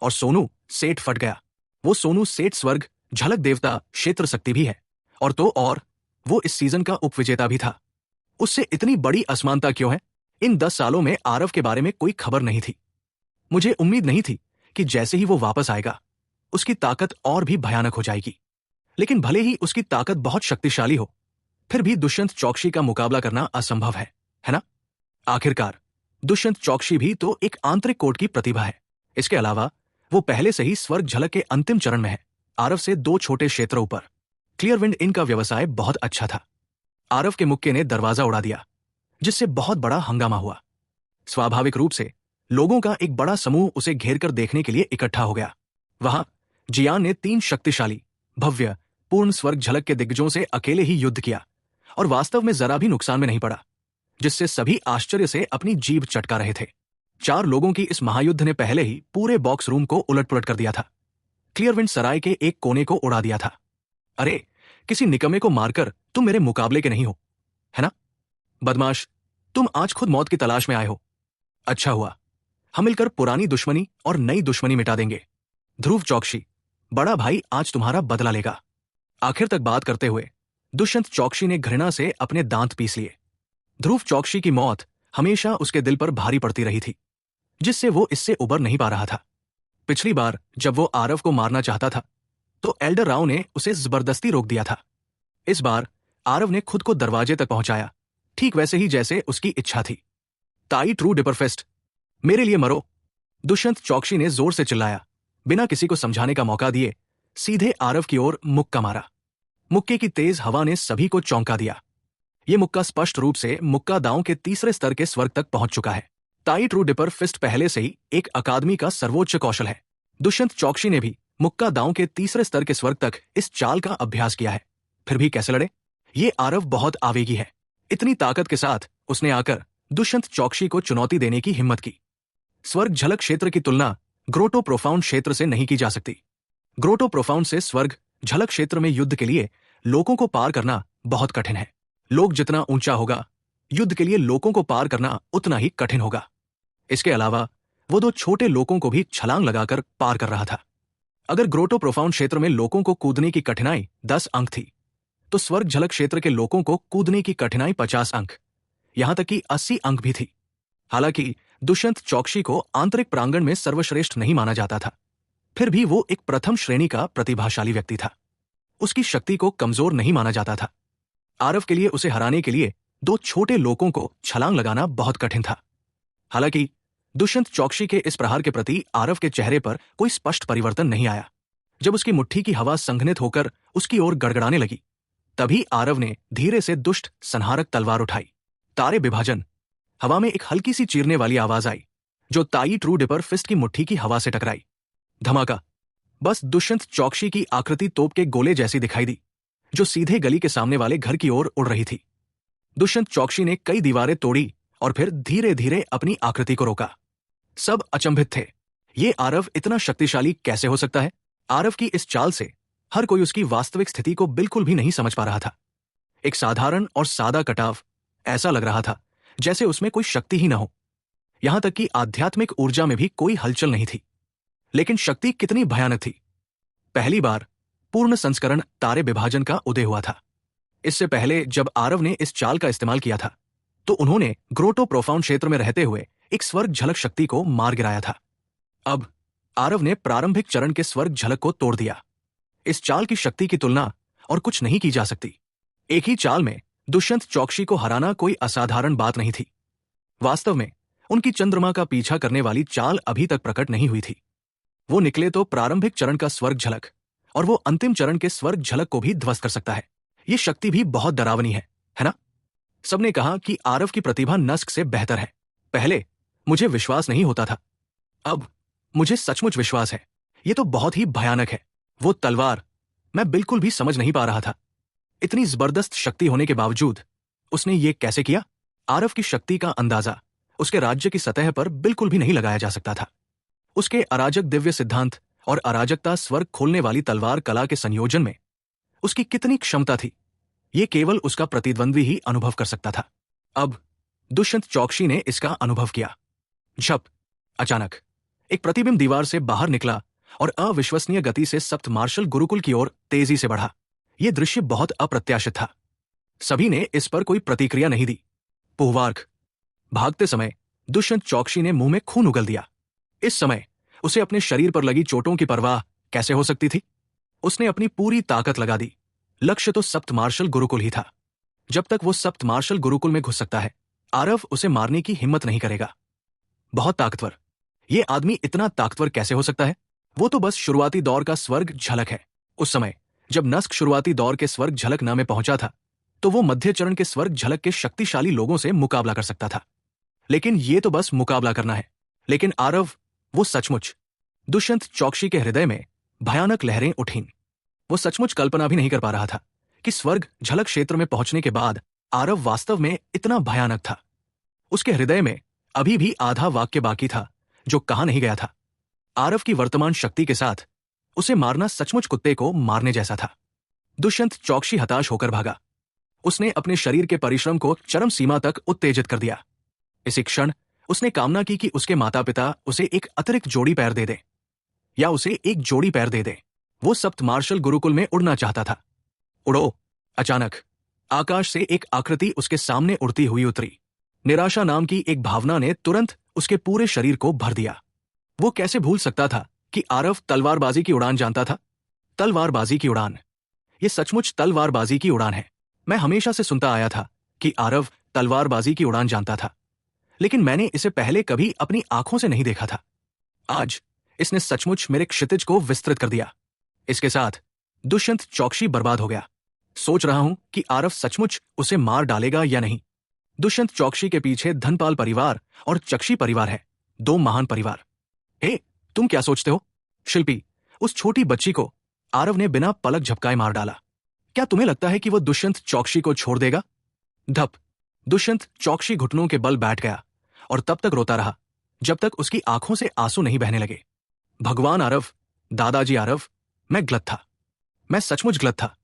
और सोनू सेठ फट गया। वो सोनू सेठ स्वर्ग झलक देवता क्षेत्र शक्ति भी है और तो और वो इस सीजन का उपविजेता भी था। उससे इतनी बड़ी असमानता क्यों है? इन 10 सालों में आरव के बारे में कोई खबर नहीं थी। मुझे उम्मीद नहीं थी कि जैसे ही वो वापस आएगा उसकी ताकत और भी भयानक हो जाएगी। लेकिन भले ही उसकी ताकत बहुत शक्तिशाली हो, फिर भी दुष्यंत चौकसी का मुकाबला करना असंभव है ना? आखिरकार दुष्यंत चौकसी भी तो एक आंतरिक कोट की प्रतिभा है। इसके अलावा वो पहले से ही स्वर्ग झलक के अंतिम चरण में है। आरव से 2 छोटे क्षेत्र ऊपर। क्लियरविंड इनका व्यवसाय बहुत अच्छा था। आरव के मुक्के ने दरवाजा उड़ा दिया, जिससे बहुत बड़ा हंगामा हुआ। स्वाभाविक रूप से लोगों का एक बड़ा समूह उसे घेरकर देखने के लिए इकट्ठा हो गया। वहां जियान ने 3 शक्तिशाली भव्य पूर्ण स्वर्ग झलक के दिग्गजों से अकेले ही युद्ध किया और वास्तव में जरा भी नुकसान में नहीं पड़ा, जिससे सभी आश्चर्य से अपनी जीभ चटका रहे थे। 4 लोगों की इस महायुद्ध ने पहले ही पूरे बॉक्स रूम को उलटपुलट कर दिया था। क्लियरविंड सराय के एक कोने को उड़ा दिया था। अरे, किसी निकम्मे को मारकर तुम मेरे मुकाबले के नहीं हो, है ना? बदमाश, तुम आज खुद मौत की तलाश में आए हो। अच्छा हुआ, हम मिलकर पुरानी दुश्मनी और नई दुश्मनी मिटा देंगे। ध्रुव चौकसी, बड़ा भाई आज तुम्हारा बदला लेगा। आखिर तक बात करते हुए दुष्यंत चौकसी ने घृणा से अपने दांत पीस लिए। ध्रुव चौकसी की मौत हमेशा उसके दिल पर भारी पड़ती रही थी, जिससे वो इससे उबर नहीं पा रहा था। पिछली बार जब वो आरव को मारना चाहता था तो एल्डर राव ने उसे जबरदस्ती रोक दिया था। इस बार आरव ने खुद को दरवाजे तक पहुंचाया, ठीक वैसे ही जैसे उसकी इच्छा थी। ताई ट्रू डिपरफेस्ट, मेरे लिए मरो, दुष्यंत चौकसी ने जोर से चिल्लाया। बिना किसी को समझाने का मौका दिए सीधे आरव की ओर मुक्का मारा। मुक्के की तेज हवा ने सभी को चौंका दिया। ये मुक्का स्पष्ट रूप से मुक्का दांव के तीसरे स्तर के स्वर्ग तक पहुंच चुका है। ताई ट्रू डिपर फिस्ट पहले से ही एक अकादमी का सर्वोच्च कौशल है। दुष्यंत चौकसी ने भी मुक्का दांव के तीसरे स्तर के स्वर्ग तक इस चाल का अभ्यास किया है, फिर भी कैसे लड़े? ये आरव बहुत आवेगी है। इतनी ताकत के साथ उसने आकर दुष्यंत चौकसी को चुनौती देने की हिम्मत की। स्वर्ग झलक क्षेत्र की तुलना ग्रोटो प्रोफाउंड क्षेत्र से नहीं की जा सकती। ग्रोटो प्रोफाउंड से स्वर्ग झलक क्षेत्र में युद्ध के लिए लोगों को पार करना बहुत कठिन है। लोक जितना ऊंचा होगा, युद्ध के लिए लोगों को पार करना उतना ही कठिन होगा। इसके अलावा वो दो छोटे लोगों को भी छलांग लगाकर पार कर रहा था। अगर ग्रोटो प्रोफाउंड क्षेत्र में लोगों को कूदने की कठिनाई 10 अंक थी, तो स्वर्ग झलक क्षेत्र के लोगों को कूदने की कठिनाई 50 अंक, यहां तक कि 80 अंक भी थी। हालांकि दुष्यंत चौकसी को आंतरिक प्रांगण में सर्वश्रेष्ठ नहीं माना जाता था, फिर भी वो एक प्रथम श्रेणी का प्रतिभाशाली व्यक्ति था। उसकी शक्ति को कमजोर नहीं माना जाता था। आरव के लिए उसे हराने के लिए दो छोटे लोगों को छलांग लगाना बहुत कठिन था। हालांकि दुष्यंत चौकसी के इस प्रहार के प्रति आरव के चेहरे पर कोई स्पष्ट परिवर्तन नहीं आया। जब उसकी मुट्ठी की हवा संघनित होकर उसकी ओर गड़गड़ाने लगी, तभी आरव ने धीरे से दुष्ट संहारक तलवार उठाई। तारे विभाजन। हवा में एक हल्की सी चीरने वाली आवाज आई, जो ताई ट्रू डिपर फिस्ट की मुट्ठी की हवा से टकराई। धमाका। बस दुष्यंत चौकसी की आकृति तोप के गोले जैसी दिखाई दी, जो सीधे गली के सामने वाले घर की ओर उड़ रही थी। दुष्यंत चौकसी ने कई दीवारें तोड़ी और फिर धीरे धीरे अपनी आकृति को रोका। सब अचंभित थे। ये आरव इतना शक्तिशाली कैसे हो सकता है? आरव की इस चाल से हर कोई उसकी वास्तविक स्थिति को बिल्कुल भी नहीं समझ पा रहा था। एक साधारण और सादा कटाव, ऐसा लग रहा था जैसे उसमें कोई शक्ति ही न हो। यहां तक कि आध्यात्मिक ऊर्जा में भी कोई हलचल नहीं थी। लेकिन शक्ति कितनी भयानक थी! पहली बार पूर्ण संस्करण तारे विभाजन का उदय हुआ था। इससे पहले जब आरव ने इस चाल का इस्तेमाल किया था, तो उन्होंने ग्रोटो प्रोफाउंड क्षेत्र में रहते हुए एक स्वर्ग झलक शक्ति को मार गिराया था। अब आरव ने प्रारंभिक चरण के स्वर्ग झलक को तोड़ दिया। इस चाल की शक्ति की तुलना और कुछ नहीं की जा सकती। एक ही चाल में दुष्यंत चौकसी को हराना कोई असाधारण बात नहीं थी। वास्तव में उनकी चंद्रमा का पीछा करने वाली चाल अभी तक प्रकट नहीं हुई थी। वो निकले तो प्रारंभिक चरण का स्वर्ग झलक और वो अंतिम चरण के स्वर्ग झलक को भी ध्वस्त कर सकता है। ये शक्ति भी बहुत डरावनी है ना? सबने कहा कि आरव की प्रतिभा नस्क से बेहतर है। पहले मुझे विश्वास नहीं होता था, अब मुझे सचमुच विश्वास है। ये तो बहुत ही भयानक है। वो तलवार, मैं बिल्कुल भी समझ नहीं पा रहा था। इतनी जबरदस्त शक्ति होने के बावजूद उसने ये कैसे किया? आरव की शक्ति का अंदाजा उसके राज्य की सतह पर बिल्कुल भी नहीं लगाया जा सकता था। उसके अराजक दिव्य सिद्धांत और अराजकता स्वर्ग खोलने वाली तलवार कला के संयोजन में उसकी कितनी क्षमता थी, ये केवल उसका प्रतिद्वंद्वी ही अनुभव कर सकता था। अब दुष्यंत चौकसी ने इसका अनुभव किया। झप! अचानक एक प्रतिबिंब दीवार से बाहर निकला और अविश्वसनीय गति से सप्त मार्शल गुरुकुल की ओर तेजी से बढ़ा। यह दृश्य बहुत अप्रत्याशित था। सभी ने इस पर कोई प्रतिक्रिया नहीं दी। पुहवार्क! भागते समय दुष्यंत चौकसी ने मुंह में खून उगल दिया। इस समय उसे अपने शरीर पर लगी चोटों की परवाह कैसे हो सकती थी? उसने अपनी पूरी ताकत लगा दी। लक्ष्य तो सप्त मार्शल गुरुकुल ही था। जब तक वो सप्त मार्शल गुरुकुल में घुस सकता है, आरव उसे मारने की हिम्मत नहीं करेगा। बहुत ताकतवर। ये आदमी इतना ताकतवर कैसे हो सकता है? वो तो बस शुरुआती दौर का स्वर्ग झलक है। उस समय जब नस्क शुरुआती दौर के स्वर्ग झलक नाम में पहुंचा था, तो वो मध्य चरण के स्वर्ग झलक के शक्तिशाली लोगों से मुकाबला कर सकता था। लेकिन ये तो बस मुकाबला करना है। लेकिन आरव, वो सचमुच। दुष्यंत चौकसी के हृदय में भयानक लहरें उठीं। वो सचमुच कल्पना भी नहीं कर पा रहा था कि स्वर्ग झलक क्षेत्र में पहुंचने के बाद आरव वास्तव में इतना भयानक था। उसके हृदय में अभी भी आधा वाक्य बाकी था जो कहा नहीं गया था। आरव की वर्तमान शक्ति के साथ उसे मारना सचमुच कुत्ते को मारने जैसा था। दुष्यंत चौकसी हताश होकर भागा। उसने अपने शरीर के परिश्रम को चरम सीमा तक उत्तेजित कर दिया। इसी क्षण उसने कामना की कि उसके माता पिता उसे एक अतिरिक्त जोड़ी पैर दे दे, या उसे एक जोड़ी पैर दे दे। वो सप्त मार्शल गुरुकुल में उड़ना चाहता था। उड़ो! अचानक आकाश से एक आकृति उसके सामने उड़ती हुई उतरी। निराशा नाम की एक भावना ने तुरंत उसके पूरे शरीर को भर दिया। वो कैसे भूल सकता था कि आरव तलवारबाजी की उड़ान जानता था। तलवारबाजी की उड़ान, ये सचमुच तलवारबाजी की उड़ान है। मैं हमेशा से सुनता आया था कि आरव तलवारबाजी की उड़ान जानता था, लेकिन मैंने इसे पहले कभी अपनी आंखों से नहीं देखा था। आज इसने सचमुच मेरे क्षितिज को विस्तृत कर दिया। इसके साथ दुष्यंत चौकसी बर्बाद हो गया। सोच रहा हूं कि आरव सचमुच उसे मार डालेगा या नहीं। दुष्यंत चौकसी के पीछे धनपाल परिवार और चक्षी परिवार है, दो महान परिवार। हे, तुम क्या सोचते हो? शिल्पी, उस छोटी बच्ची को आरव ने बिना पलक झपकाए मार डाला। क्या तुम्हें लगता है कि वो दुष्यंत चौकसी को छोड़ देगा? धप। दुष्यंत चौकसी घुटनों के बल बैठ गया और तब तक रोता रहा जब तक उसकी आंखों से आंसू नहीं बहने लगे। भगवान आरव, दादाजी आरव, मैं गलत था। मैं सचमुच गलत था।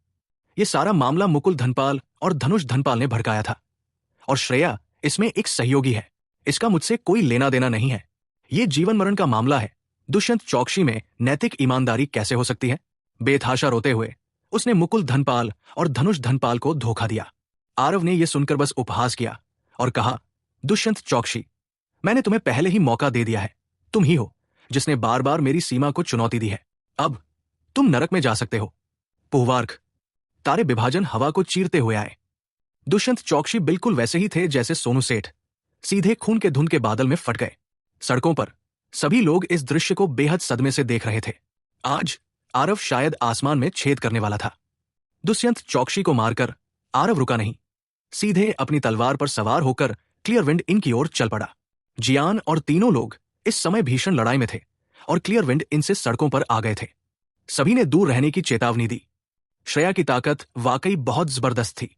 ये सारा मामला मुकुल धनपाल और धनुष धनपाल ने भड़काया था, और श्रेया इसमें एक सहयोगी है। इसका मुझसे कोई लेना देना नहीं है। ये जीवन मरण का मामला है। दुष्यंत चौकसी में नैतिक ईमानदारी कैसे हो सकती है? बेतहाशा रोते हुए उसने मुकुल धनपाल और धनुष धनपाल को धोखा दिया। आरव ने यह सुनकर बस उपहास किया और कहा, दुष्यंत चौकसी, मैंने तुम्हें पहले ही मौका दे दिया है। तुम ही हो जिसने बार बार मेरी सीमा को चुनौती दी है। अब तुम नरक में जा सकते हो। पुहवार्क, तारे विभाजन हवा को चीरते हुए आए। दुष्यंत चौकसी बिल्कुल वैसे ही थे जैसे सोनू सेठ, सीधे खून के धुंध के बादल में फट गए। सड़कों पर सभी लोग इस दृश्य को बेहद सदमे से देख रहे थे। आज आरव शायद आसमान में छेद करने वाला था। दुष्यंत चौकसी को मारकर आरव रुका नहीं, सीधे अपनी तलवार पर सवार होकर क्लियरविंड इन की ओर चल पड़ा। जियान और तीनों लोग इस समय भीषण लड़ाई में थे और क्लियरविंड इनसे सड़कों पर आ गए थे। सभी ने दूर रहने की चेतावनी दी। श्रेया की ताकत वाकई बहुत जबरदस्त थी,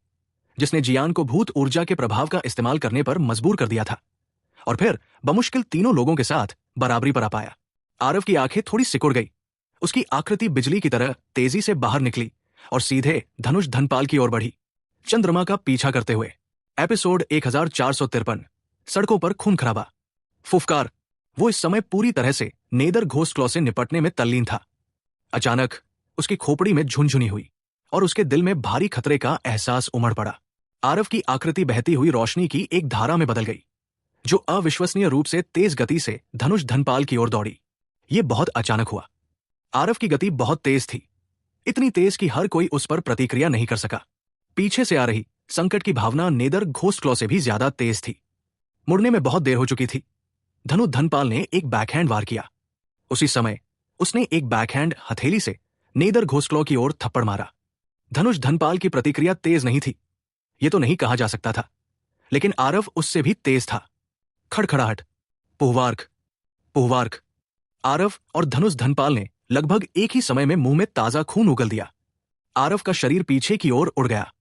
जिसने जियान को भूत ऊर्जा के प्रभाव का इस्तेमाल करने पर मजबूर कर दिया था और फिर बमुश्किल तीनों लोगों के साथ बराबरी पर आ पाया। आरव की आंखें थोड़ी सिकुड़ गई। उसकी आकृति बिजली की तरह तेजी से बाहर निकली और सीधे धनुष धनपाल की ओर बढ़ी, चंद्रमा का पीछा करते हुए। एपिसोड 1453, सड़कों पर खून खराबा। फुफकार। वो इस समय पूरी तरह से नेदर घोस्टक्लॉ से निपटने में तल्लीन था। अचानक उसकी खोपड़ी में झुनझुनी हुई और उसके दिल में भारी खतरे का एहसास उमड़ पड़ा। आरव की आकृति बहती हुई रोशनी की एक धारा में बदल गई, जो अविश्वसनीय रूप से तेज गति से धनुष धनपाल की ओर दौड़ी। यह बहुत अचानक हुआ। आरव की गति बहुत तेज थी, इतनी तेज कि हर कोई उस पर प्रतिक्रिया नहीं कर सका। पीछे से आ रही संकट की भावना नेदर घोस्टक्लॉ से भी ज्यादा तेज थी। मुड़ने में बहुत देर हो चुकी थी। धनु धनपाल ने एक बैकहैंड वार किया। उसी समय उसने एक बैकहैंड हथेली से नेदर घोस्टक्लॉ की ओर थप्पड़ मारा। धनुष धनपाल की प्रतिक्रिया तेज नहीं थी, यह तो नहीं कहा जा सकता था, लेकिन आरव उससे भी तेज था। खड़खड़ाहट। पुहवार्क, पुहवार्क। आरव और धनुष धनपाल ने लगभग एक ही समय में मुंह में ताजा खून उगल दिया। आरव का शरीर पीछे की ओर उड़ गया।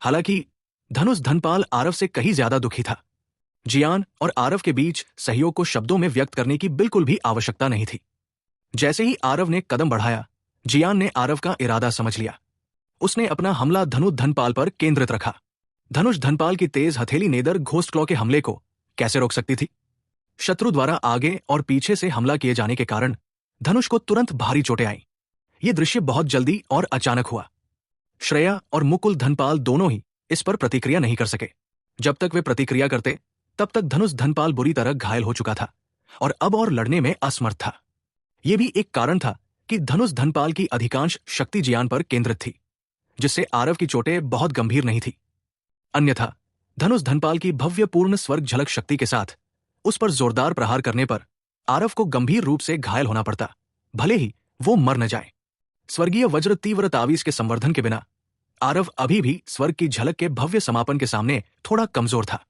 हालांकि धनुष धनपाल आरव से कहीं ज्यादा दुखी था। जियान और आरव के बीच सहयोग को शब्दों में व्यक्त करने की बिल्कुल भी आवश्यकता नहीं थी। जैसे ही आरव ने कदम बढ़ाया, जियान ने आरव का इरादा समझ लिया। उसने अपना हमला धनुष धनपाल पर केंद्रित रखा। धनुष धनपाल की तेज हथेली नेदर घोस्टक्लॉ के हमले को कैसे रोक सकती थी? शत्रु द्वारा आगे और पीछे से हमला किए जाने के कारण धनुष को तुरंत भारी चोटें आईं। यह दृश्य बहुत जल्दी और अचानक हुआ। श्रेया और मुकुल धनपाल दोनों ही इस पर प्रतिक्रिया नहीं कर सके। जब तक वे प्रतिक्रिया करते, तब तक धनुष धनपाल बुरी तरह घायल हो चुका था और अब और लड़ने में असमर्थ था। यह भी एक कारण था कि धनुष धनपाल की अधिकांश शक्ति जियान पर केंद्रित थी, जिससे आरव की चोटें बहुत गंभीर नहीं थी। अन्यथा धनुष धनपाल की भव्य पूर्ण स्वर्ग झलक शक्ति के साथ उस पर जोरदार प्रहार करने पर आरव को गंभीर रूप से घायल होना पड़ता, भले ही वो मर न जाए। स्वर्गीय वज्र तीव्र तावीज के संवर्धन के बिना आरव अभी भी स्वर्ग की झलक के भव्य समापन के सामने थोड़ा कमजोर था।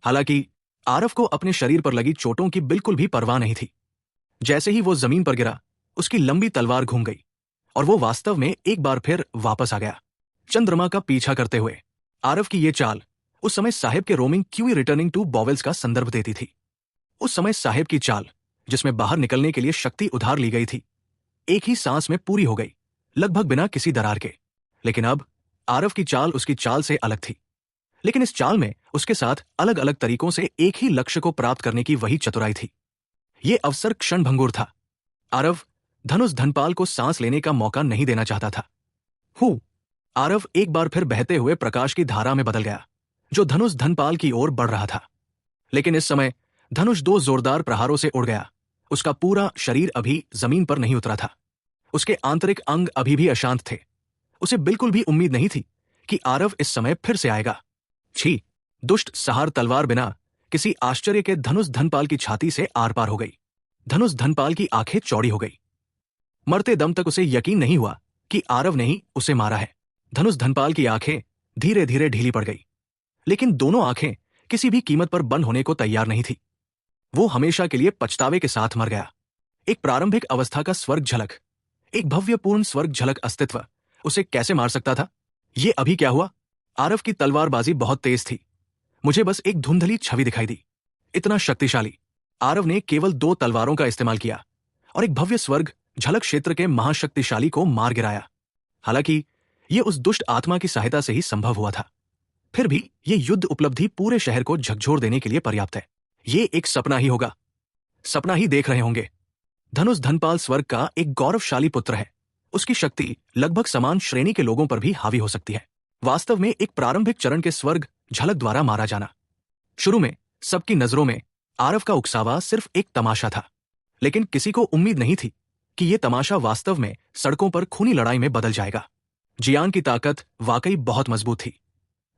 हालांकि आरव को अपने शरीर पर लगी चोटों की बिल्कुल भी परवाह नहीं थी। जैसे ही वो जमीन पर गिरा, उसकी लंबी तलवार घूम गई और वो वास्तव में एक बार फिर वापस आ गया, चंद्रमा का पीछा करते हुए। आरव की ये चाल उस समय साहेब के रोमिंग क्यूई रिटर्निंग टू बॉवेल्स का संदर्भ देती थी। उस समय साहेब की चाल, जिसमें बाहर निकलने के लिए शक्ति उधार ली गई थी, एक ही सांस में पूरी हो गई, लगभग बिना किसी दरार के। लेकिन अब आरव की चाल उसकी चाल से अलग थी, लेकिन इस चाल में उसके साथ अलग अलग तरीकों से एक ही लक्ष्य को प्राप्त करने की वही चतुराई थी। यह अवसर क्षणभंगुर था। आरव धनुष धनपाल को सांस लेने का मौका नहीं देना चाहता था। हु आरव एक बार फिर बहते हुए प्रकाश की धारा में बदल गया, जो धनुष धनपाल की ओर बढ़ रहा था। लेकिन इस समय धनुष 2 जोरदार प्रहारों से उड़ गया। उसका पूरा शरीर अभी जमीन पर नहीं उतरा था। उसके आंतरिक अंग अभी भी अशांत थे। उसे बिल्कुल भी उम्मीद नहीं थी कि आरव इस समय फिर से आएगा। छी! दुष्ट सहार तलवार बिना किसी आश्चर्य के धनुष धनपाल की छाती से आर पार हो गई। धनुष धनपाल की आंखें चौड़ी हो गई। मरते दम तक उसे यकीन नहीं हुआ कि आरव ने ही उसे मारा है। धनुष धनपाल की आंखें धीरे धीरे ढीली पड़ गई, लेकिन दोनों आंखें किसी भी कीमत पर बंद होने को तैयार नहीं थी। वो हमेशा के लिए पछतावे के साथ मर गया। एक प्रारंभिक अवस्था का स्वर्ग झलक, एक भव्यपूर्ण स्वर्ग झलक अस्तित्व उसे कैसे मार सकता था? ये अभी क्या हुआ? आरव की तलवारबाजी बहुत तेज थी। मुझे बस एक धुंधली छवि दिखाई दी। इतना शक्तिशाली। आरव ने केवल 2 तलवारों का इस्तेमाल किया और एक भव्य स्वर्ग झलक क्षेत्र के महाशक्तिशाली को मार गिराया। हालांकि यह उस दुष्ट आत्मा की सहायता से ही संभव हुआ था, फिर भी यह युद्ध उपलब्धि पूरे शहर को झकझोर देने के लिए पर्याप्त है। ये एक सपना ही होगा। सपना ही देख रहे होंगे। धनुष धनपाल स्वर्ग का एक गौरवशाली पुत्र है। उसकी शक्ति लगभग समान श्रेणी के लोगों पर भी हावी हो सकती है। वास्तव में एक प्रारंभिक चरण के स्वर्ग झलक द्वारा मारा जाना। शुरू में सबकी नजरों में आरव का उकसावा सिर्फ एक तमाशा था, लेकिन किसी को उम्मीद नहीं थी कि यह तमाशा वास्तव में सड़कों पर खूनी लड़ाई में बदल जाएगा। जियान की ताकत वाकई बहुत मजबूत थी,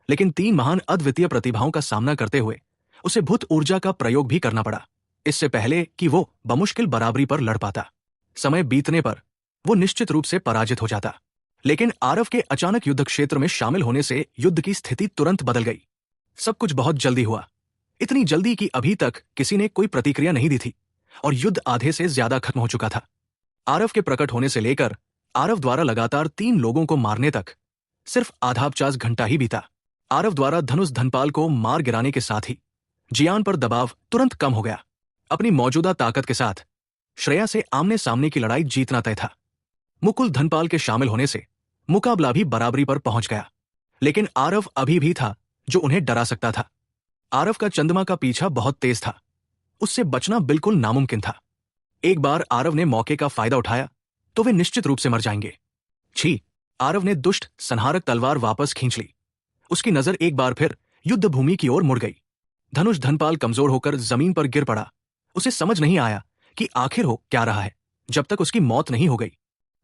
लेकिन 3 महान अद्वितीय प्रतिभाओं का सामना करते हुए उसे भूत ऊर्जा का प्रयोग भी करना पड़ा, इससे पहले कि वो बमुश्किल बराबरी पर लड़ पाता। समय बीतने पर वो निश्चित रूप से पराजित हो जाता, लेकिन आरव के अचानक युद्ध क्षेत्र में शामिल होने से युद्ध की स्थिति तुरंत बदल गई। सब कुछ बहुत जल्दी हुआ, इतनी जल्दी कि अभी तक किसी ने कोई प्रतिक्रिया नहीं दी थी और युद्ध आधे से ज्यादा खत्म हो चुका था। आरव के प्रकट होने से लेकर आरव द्वारा लगातार 3 लोगों को मारने तक सिर्फ आधा 50 घंटा ही बीता। आरव द्वारा धनुष धनपाल को मार गिराने के साथ ही जियान पर दबाव तुरंत कम हो गया। अपनी मौजूदा ताकत के साथ श्रेया से आमने सामने की लड़ाई जीतना तय था। मुकुल धनपाल के शामिल होने से मुकाबला भी बराबरी पर पहुंच गया, लेकिन आरव अभी भी था जो उन्हें डरा सकता था। आरव का चंद्रमा का पीछा बहुत तेज था, उससे बचना बिल्कुल नामुमकिन था। एक बार आरव ने मौके का फायदा उठाया तो वे निश्चित रूप से मर जाएंगे। छी! आरव ने दुष्ट संहारक तलवार वापस खींच ली। उसकी नजर एक बार फिर युद्ध भूमि की ओर मुड़ गई। धनुष धनपाल कमजोर होकर जमीन पर गिर पड़ा। उसे समझ नहीं आया कि आखिर हो क्या रहा है, जब तक उसकी मौत नहीं हो गई।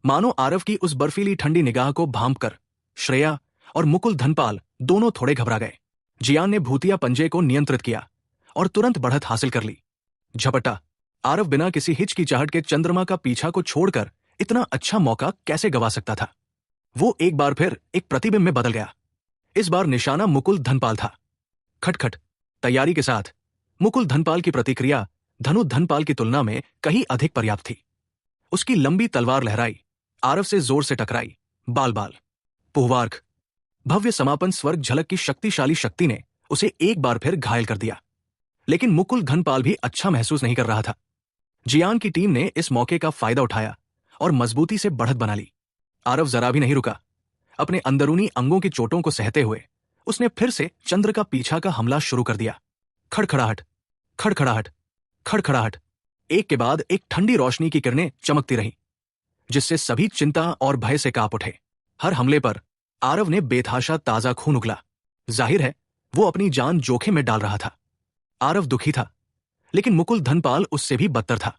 मानो आरव की उस बर्फीली ठंडी निगाह को भांपकर श्रेया और मुकुल धनपाल दोनों थोड़े घबरा गए। जियान ने भूतिया पंजे को नियंत्रित किया और तुरंत बढ़त हासिल कर ली। झपटा! आरव बिना किसी हिचकिचाहट के चंद्रमा का पीछा को छोड़कर इतना अच्छा मौका कैसे गवा सकता था? वो एक बार फिर एक प्रतिबिंब में बदल गया। इस बार निशाना मुकुल धनपाल था। खटखट! तैयारी के साथ मुकुल धनपाल की प्रतिक्रिया धनु धनपाल की तुलना में कहीं अधिक पर्याप्त थी। उसकी लंबी तलवार लहराई, आरव से जोर से टकराई। बाल बाल! पुहवार्क! भव्य समापन स्वर्ग झलक की शक्तिशाली शक्ति ने उसे एक बार फिर घायल कर दिया। लेकिन मुकुल धनपाल भी अच्छा महसूस नहीं कर रहा था। जियान की टीम ने इस मौके का फायदा उठाया और मजबूती से बढ़त बना ली। आरव जरा भी नहीं रुका। अपने अंदरूनी अंगों की चोटों को सहते हुए उसने फिर से चंद्र का पीछा का हमला शुरू कर दिया। खड़खड़ाहट, खड़खड़ाहट, खड़खड़ाहट! एक के बाद एक ठंडी रोशनी की किरणें चमकती रहीं, जिससे सभी चिंता और भय से कांप उठे। हर हमले पर आरव ने बेतहाशा ताजा खून उगला। जाहिर है वो अपनी जान जोखिम में डाल रहा था। आरव दुखी था, लेकिन मुकुल धनपाल उससे भी बदतर था।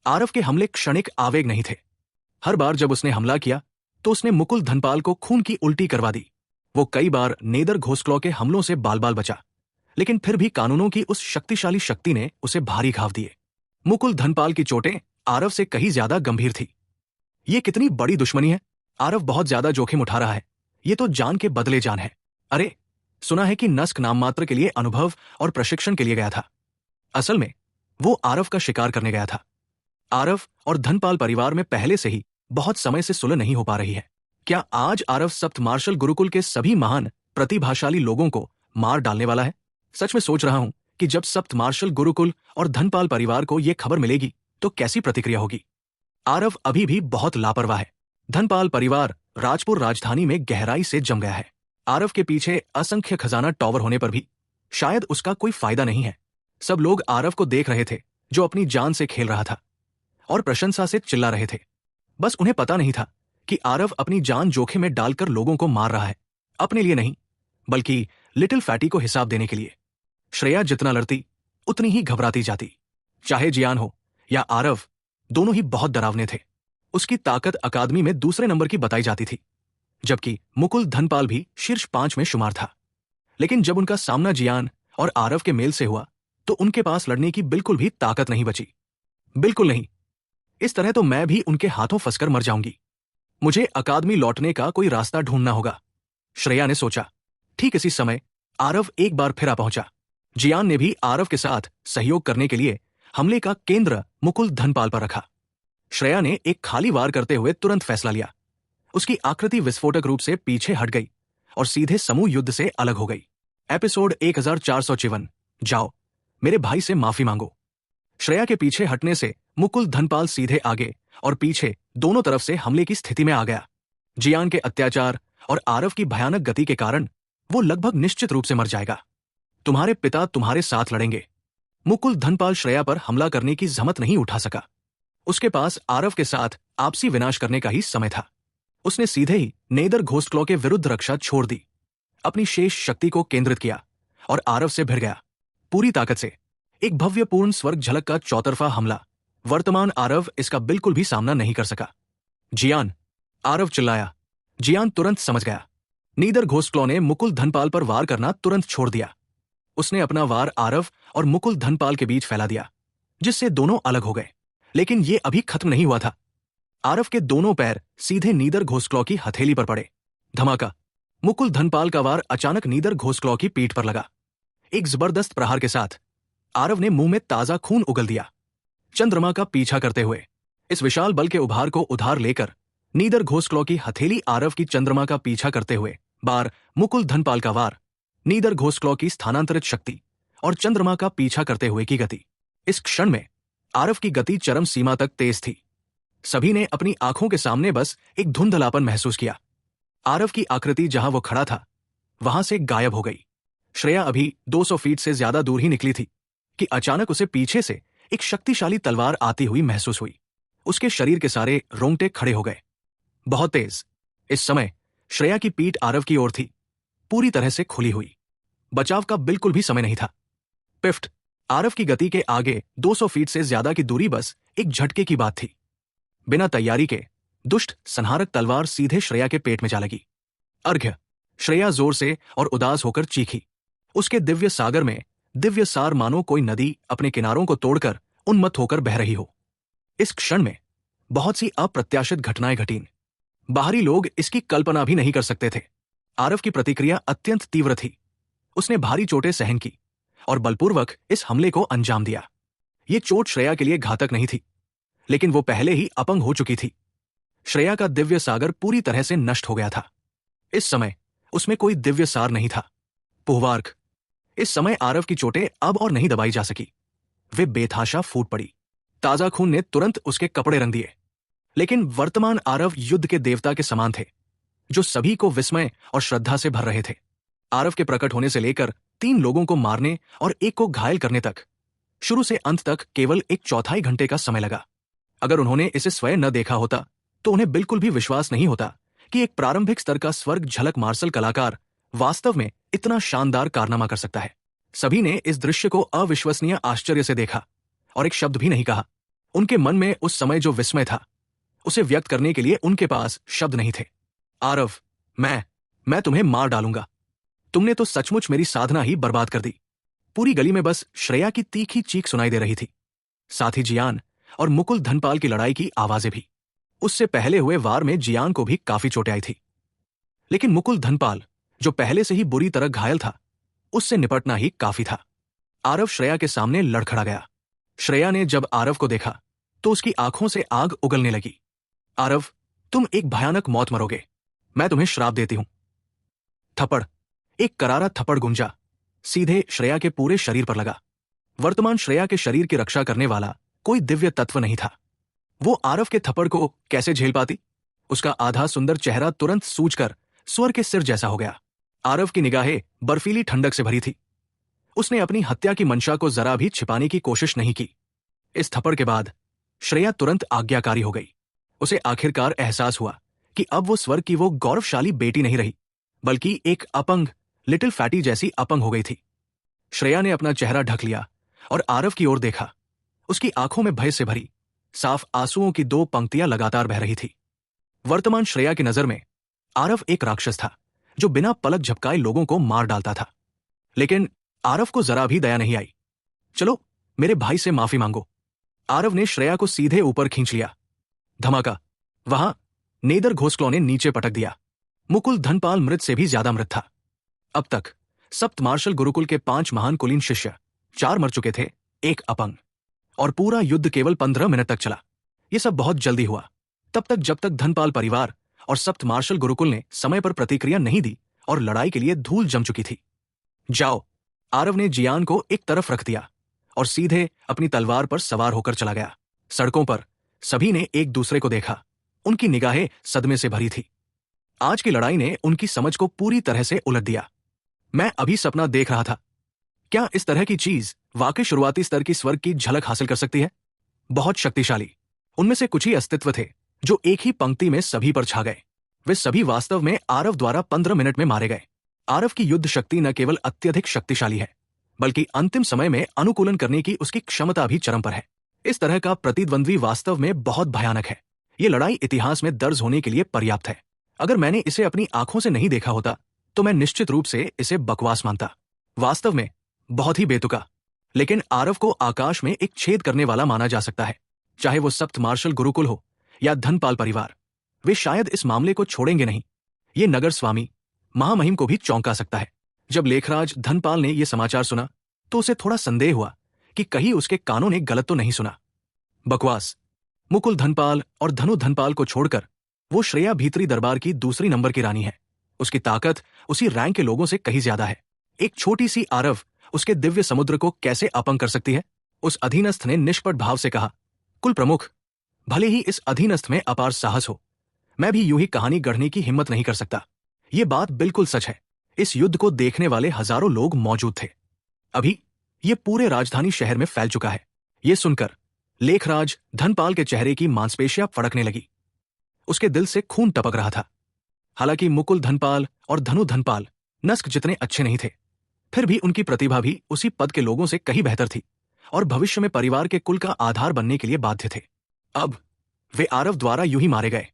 आरव के हमले क्षणिक आवेग नहीं थे। हर बार जब उसने हमला किया तो उसने मुकुल धनपाल को खून की उल्टी करवा दी। वो कई बार नेदर घोसक्लॉ के हमलों से बाल बाल बचा, लेकिन फिर भी कानूनों की उस शक्तिशाली शक्ति ने उसे भारी घाव दिए। मुकुल धनपाल की चोटें आरव से कहीं ज्यादा गंभीर थी। ये कितनी बड़ी दुश्मनी है? आरव बहुत ज्यादा जोखिम उठा रहा है। ये तो जान के बदले जान है। अरे, सुना है कि नस्क नाम मात्र के लिए अनुभव और प्रशिक्षण के लिए गया था। असल में वो आरव का शिकार करने गया था। आरव और धनपाल परिवार में पहले से ही बहुत समय से सुलह नहीं हो पा रही है। क्या आज आरव सप्त मार्शल गुरुकुल के सभी महान प्रतिभाशाली लोगों को मार डालने वाला है? सच में सोच रहा हूं कि जब सप्त मार्शल गुरुकुल और धनपाल परिवार को यह खबर मिलेगी तो कैसी प्रतिक्रिया होगी। आरव अभी भी बहुत लापरवाह है। धनपाल परिवार राजपुर राजधानी में गहराई से जम गया है। आरव के पीछे असंख्य खजाना टॉवर होने पर भी शायद उसका कोई फायदा नहीं है। सब लोग आरव को देख रहे थे, जो अपनी जान से खेल रहा था और प्रशंसा से चिल्ला रहे थे। बस उन्हें पता नहीं था कि आरव अपनी जान जोखिम में डालकर लोगों को मार रहा है, अपने लिए नहीं बल्कि लिटिल फैटी को हिसाब देने के लिए। श्रेया जितना लड़ती उतनी ही घबराती जाती। चाहे जियान हो या आरव, दोनों ही बहुत डरावने थे। उसकी ताकत अकादमी में दूसरे नंबर की बताई जाती थी, जबकि मुकुल धनपाल भी शीर्ष 5 में शुमार था। लेकिन जब उनका सामना जियान और आरव के मेल से हुआ तो उनके पास लड़ने की बिल्कुल भी ताकत नहीं बची। बिल्कुल नहीं। इस तरह तो मैं भी उनके हाथों फंसकर मर जाऊंगी। मुझे अकादमी लौटने का कोई रास्ता ढूंढना होगा, श्रेया ने सोचा। ठीक इसी समय आरव एक बार फिर आ पहुंचा। जियान ने भी आरव के साथ सहयोग करने के लिए हमले का केंद्र मुकुल धनपाल पर रखा। श्रेया ने एक खाली वार करते हुए तुरंत फैसला लिया। उसकी आकृति विस्फोटक रूप से पीछे हट गई और सीधे समूह युद्ध से अलग हो गई। एपिसोड 1454, जाओ मेरे भाई से माफी मांगो। श्रेया के पीछे हटने से मुकुल धनपाल सीधे आगे और पीछे दोनों तरफ से हमले की स्थिति में आ गया। जियान के अत्याचार और आरव की भयानक गति के कारण वो लगभग निश्चित रूप से मर जाएगा। तुम्हारे पिता तुम्हारे साथ लड़ेंगे। मुकुल धनपाल श्रेया पर हमला करने की जहमत नहीं उठा सका। उसके पास आरव के साथ आपसी विनाश करने का ही समय था। उसने सीधे ही नेदर घोस्टक्लॉ के विरुद्ध रक्षा छोड़ दी, अपनी शेष शक्ति को केंद्रित किया और आरव से भिड़ गया पूरी ताकत से। एक भव्यपूर्ण स्वर्ग झलक का चौतरफा हमला। वर्तमान आरव इसका बिल्कुल भी सामना नहीं कर सका। जियान, आरव चिल्लाया। जियान तुरंत समझ गया। नीदर घोस्टक्लॉ ने मुकुल धनपाल पर वार करना तुरंत छोड़ दिया। उसने अपना वार आरव और मुकुल धनपाल के बीच फैला दिया, जिससे दोनों अलग हो गए। लेकिन यह अभी खत्म नहीं हुआ था। आरव के दोनों पैर सीधे नीदर घोस्टक्लॉ की हथेली पर पड़े। धमाका। मुकुल धनपाल का वार अचानक नीदर घोस्टक्लॉ की पीठ पर लगा। एक जबरदस्त प्रहार के साथ आरव ने मुंह में ताजा खून उगल दिया। चंद्रमा का पीछा करते हुए इस विशाल बल के उभार को उधार लेकर नीदर घोस्टक्लॉ की हथेली आरव की चंद्रमा का पीछा करते हुए बार मुकुल धनपाल का वार, नीदर घोस्टक्लॉ की स्थानांतरित शक्ति और चंद्रमा का पीछा करते हुए की गति। इस क्षण में आरव की गति चरम सीमा तक तेज थी। सभी ने अपनी आंखों के सामने बस एक धुंधलापन महसूस किया। आरव की आकृति जहां वो खड़ा था वहां से गायब हो गई। श्रेया अभी 200 फीट से ज्यादा दूर ही निकली थी कि अचानक उसे पीछे से एक शक्तिशाली तलवार आती हुई महसूस हुई। उसके शरीर के सारे रोंगटे खड़े हो गए। बहुत तेज। इस समय श्रेया की पीठ आरव की ओर थी, पूरी तरह से खुली हुई। बचाव का बिल्कुल भी समय नहीं था। पिफ्ट। आरव की गति के आगे 200 फीट से ज्यादा की दूरी बस एक झटके की बात थी। बिना तैयारी के दुष्ट संहारक तलवार सीधे श्रेया के पेट में जा लगी। अर्घ्य। श्रेया जोर से और उदास होकर चीखी। उसके दिव्य सागर में दिव्य सार मानो कोई नदी अपने किनारों को तोड़कर उन्मत्त होकर बह रही हो। इस क्षण में बहुत सी अप्रत्याशित घटनाएं घटीं। बाहरी लोग इसकी कल्पना भी नहीं कर सकते थे। आरव की प्रतिक्रिया अत्यंत तीव्र थी। उसने भारी चोटें सहन की और बलपूर्वक इस हमले को अंजाम दिया। ये चोट श्रेया के लिए घातक नहीं थी, लेकिन वो पहले ही अपंग हो चुकी थी। श्रेया का दिव्य सागर पूरी तरह से नष्ट हो गया था। इस समय उसमें कोई दिव्य सार नहीं था। पुहवार्क। इस समय आरव की चोटें अब और नहीं दबाई जा सकी। वे बेतहाशा फूट पड़ी। ताजा खून ने तुरंत उसके कपड़े रंग दिए। लेकिन वर्तमान आरव युद्ध के देवता के समान थे, जो सभी को विस्मय और श्रद्धा से भर रहे थे। आरव के प्रकट होने से लेकर 3 लोगों को मारने और 1 को घायल करने तक शुरू से अंत तक केवल 1/4 घंटे का समय लगा। अगर उन्होंने इसे स्वयं न देखा होता तो उन्हें बिल्कुल भी विश्वास नहीं होता कि एक प्रारंभिक स्तर का स्वर्ग झलक मार्शल कलाकार वास्तव में इतना शानदार कारनामा कर सकता है। सभी ने इस दृश्य को अविश्वसनीय आश्चर्य से देखा और एक शब्द भी नहीं कहा। उनके मन में उस समय जो विस्मय था, उसे व्यक्त करने के लिए उनके पास शब्द नहीं थे। आरव, मैं तुम्हें मार डालूंगा। तुमने तो सचमुच मेरी साधना ही बर्बाद कर दी। पूरी गली में बस श्रेया की तीखी चीख सुनाई दे रही थी, साथ ही जियान और मुकुल धनपाल की लड़ाई की आवाजें भी। उससे पहले हुए वार में जियान को भी काफी चोटें आई थी, लेकिन मुकुल धनपाल, जो पहले से ही बुरी तरह घायल था, उससे निपटना ही काफी था। आरव श्रेया के सामने लड़खड़ा गया। श्रेया ने जब आरव को देखा तो उसकी आंखों से आग उगलने लगी। आरव, तुम एक भयानक मौत मरोगे। मैं तुम्हें श्राप देती हूं। थप्पड़। एक करारा थप्पड़ गुंजा सीधे श्रेया के पूरे शरीर पर लगा। वर्तमान श्रेया के शरीर की रक्षा करने वाला कोई दिव्य तत्व नहीं था। वो आरव के थप्पड़ को कैसे झेल पाती? उसका आधा सुंदर चेहरा तुरंत सूजकर स्वर के सिर जैसा हो गया। आरव की निगाहें बर्फीली ठंडक से भरी थी। उसने अपनी हत्या की मंशा को जरा भी छिपाने की कोशिश नहीं की। इस थप्पड़ के बाद श्रेया तुरंत आज्ञाकारी हो गई। उसे आखिरकार एहसास हुआ कि अब वो स्वर्ग की वो गौरवशाली बेटी नहीं रही, बल्कि एक अपंग, लिटिल फैटी जैसी अपंग हो गई थी। श्रेया ने अपना चेहरा ढक लिया और आरव की ओर देखा। उसकी आंखों में भय से भरी साफ आंसुओं की 2 पंक्तियां लगातार बह रही थी। वर्तमान श्रेया की नजर में आरव एक राक्षस था जो बिना पलक झपकाए लोगों को मार डालता था। लेकिन आरव को जरा भी दया नहीं आई। चलो मेरे भाई से माफी मांगो। आरव ने श्रेया को सीधे ऊपर खींच लिया। धमाका। वहां नेदर घोसक्लॉ ने नीचे पटक दिया। मुकुल धनपाल मृत से भी ज्यादा मृत था। अब तक सप्त मार्शल गुरुकुल के 5 महान कुलीन शिष्य 4 मर चुके थे, 1 अपंग, और पूरा युद्ध केवल 15 मिनट तक चला। यह सब बहुत जल्दी हुआ, तब तक जब तक धनपाल परिवार और सप्त मार्शल गुरुकुल ने समय पर प्रतिक्रिया नहीं दी और लड़ाई के लिए धूल जम चुकी थी। जाओ। आरव ने जियान को एक तरफ रख दिया और सीधे अपनी तलवार पर सवार होकर चला गया। सड़कों पर सभी ने एक दूसरे को देखा। उनकी निगाहें सदमे से भरी थी। आज की लड़ाई ने उनकी समझ को पूरी तरह से उलट दिया। मैं अभी सपना देख रहा था। क्या इस तरह की चीज वाकई शुरुआती स्तर की स्वर्ग की झलक हासिल कर सकती है? बहुत शक्तिशाली। उनमें से कुछ ही अस्तित्व थे जो एक ही पंक्ति में सभी पर छा गए। वे सभी वास्तव में आरव द्वारा 15 मिनट में मारे गए। आरव की युद्ध शक्ति न केवल अत्यधिक शक्तिशाली है, बल्कि अंतिम समय में अनुकूलन करने की उसकी क्षमता भी चरम पर है। इस तरह का प्रतिद्वंद्वी वास्तव में बहुत भयानक है। ये लड़ाई इतिहास में दर्ज होने के लिए पर्याप्त है। अगर मैंने इसे अपनी आंखों से नहीं देखा होता तो मैं निश्चित रूप से इसे बकवास मानता। वास्तव में बहुत ही बेतुका। लेकिन आरव को आकाश में एक छेद करने वाला माना जा सकता है। चाहे वो सप्त मार्शल गुरुकुल हो या धनपाल परिवार, वे शायद इस मामले को छोड़ेंगे नहीं। ये नगर स्वामी महामहिम को भी चौंका सकता है। जब लेखराज धनपाल ने यह समाचार सुना तो उसे थोड़ा संदेह हुआ कि कहीं उसके कानों ने गलत तो नहीं सुना। बकवास। मुकुल धनपाल और धनु धनपाल को छोड़कर वो श्रेया भीतरी दरबार की दूसरी नंबर की रानी है। उसकी ताकत उसी रैंक के लोगों से कहीं ज्यादा है। एक छोटी सी आरव उसके दिव्य समुद्र को कैसे अपंग कर सकती है? उस अधीनस्थ ने निष्पट भाव से कहा। कुल प्रमुख, भले ही इस अधीनस्थ में अपार साहस हो, मैं भी यूं ही कहानी गढ़ने की हिम्मत नहीं कर सकता। ये बात बिल्कुल सच है। इस युद्ध को देखने वाले हजारों लोग मौजूद थे। अभी ये पूरे राजधानी शहर में फैल चुका है। ये सुनकर लेखराज धनपाल के चेहरे की मांसपेशियां फड़कने लगी। उसके दिल से खून टपक रहा था। हालांकि मुकुल धनपाल और धनु धनपाल नस्क जितने अच्छे नहीं थे, फिर भी उनकी प्रतिभा भी उसी पद के लोगों से कहीं बेहतर थी और भविष्य में परिवार के कुल का आधार बनने के लिए बाध्य थे। अब वे आरव द्वारा यूं ही मारे गए।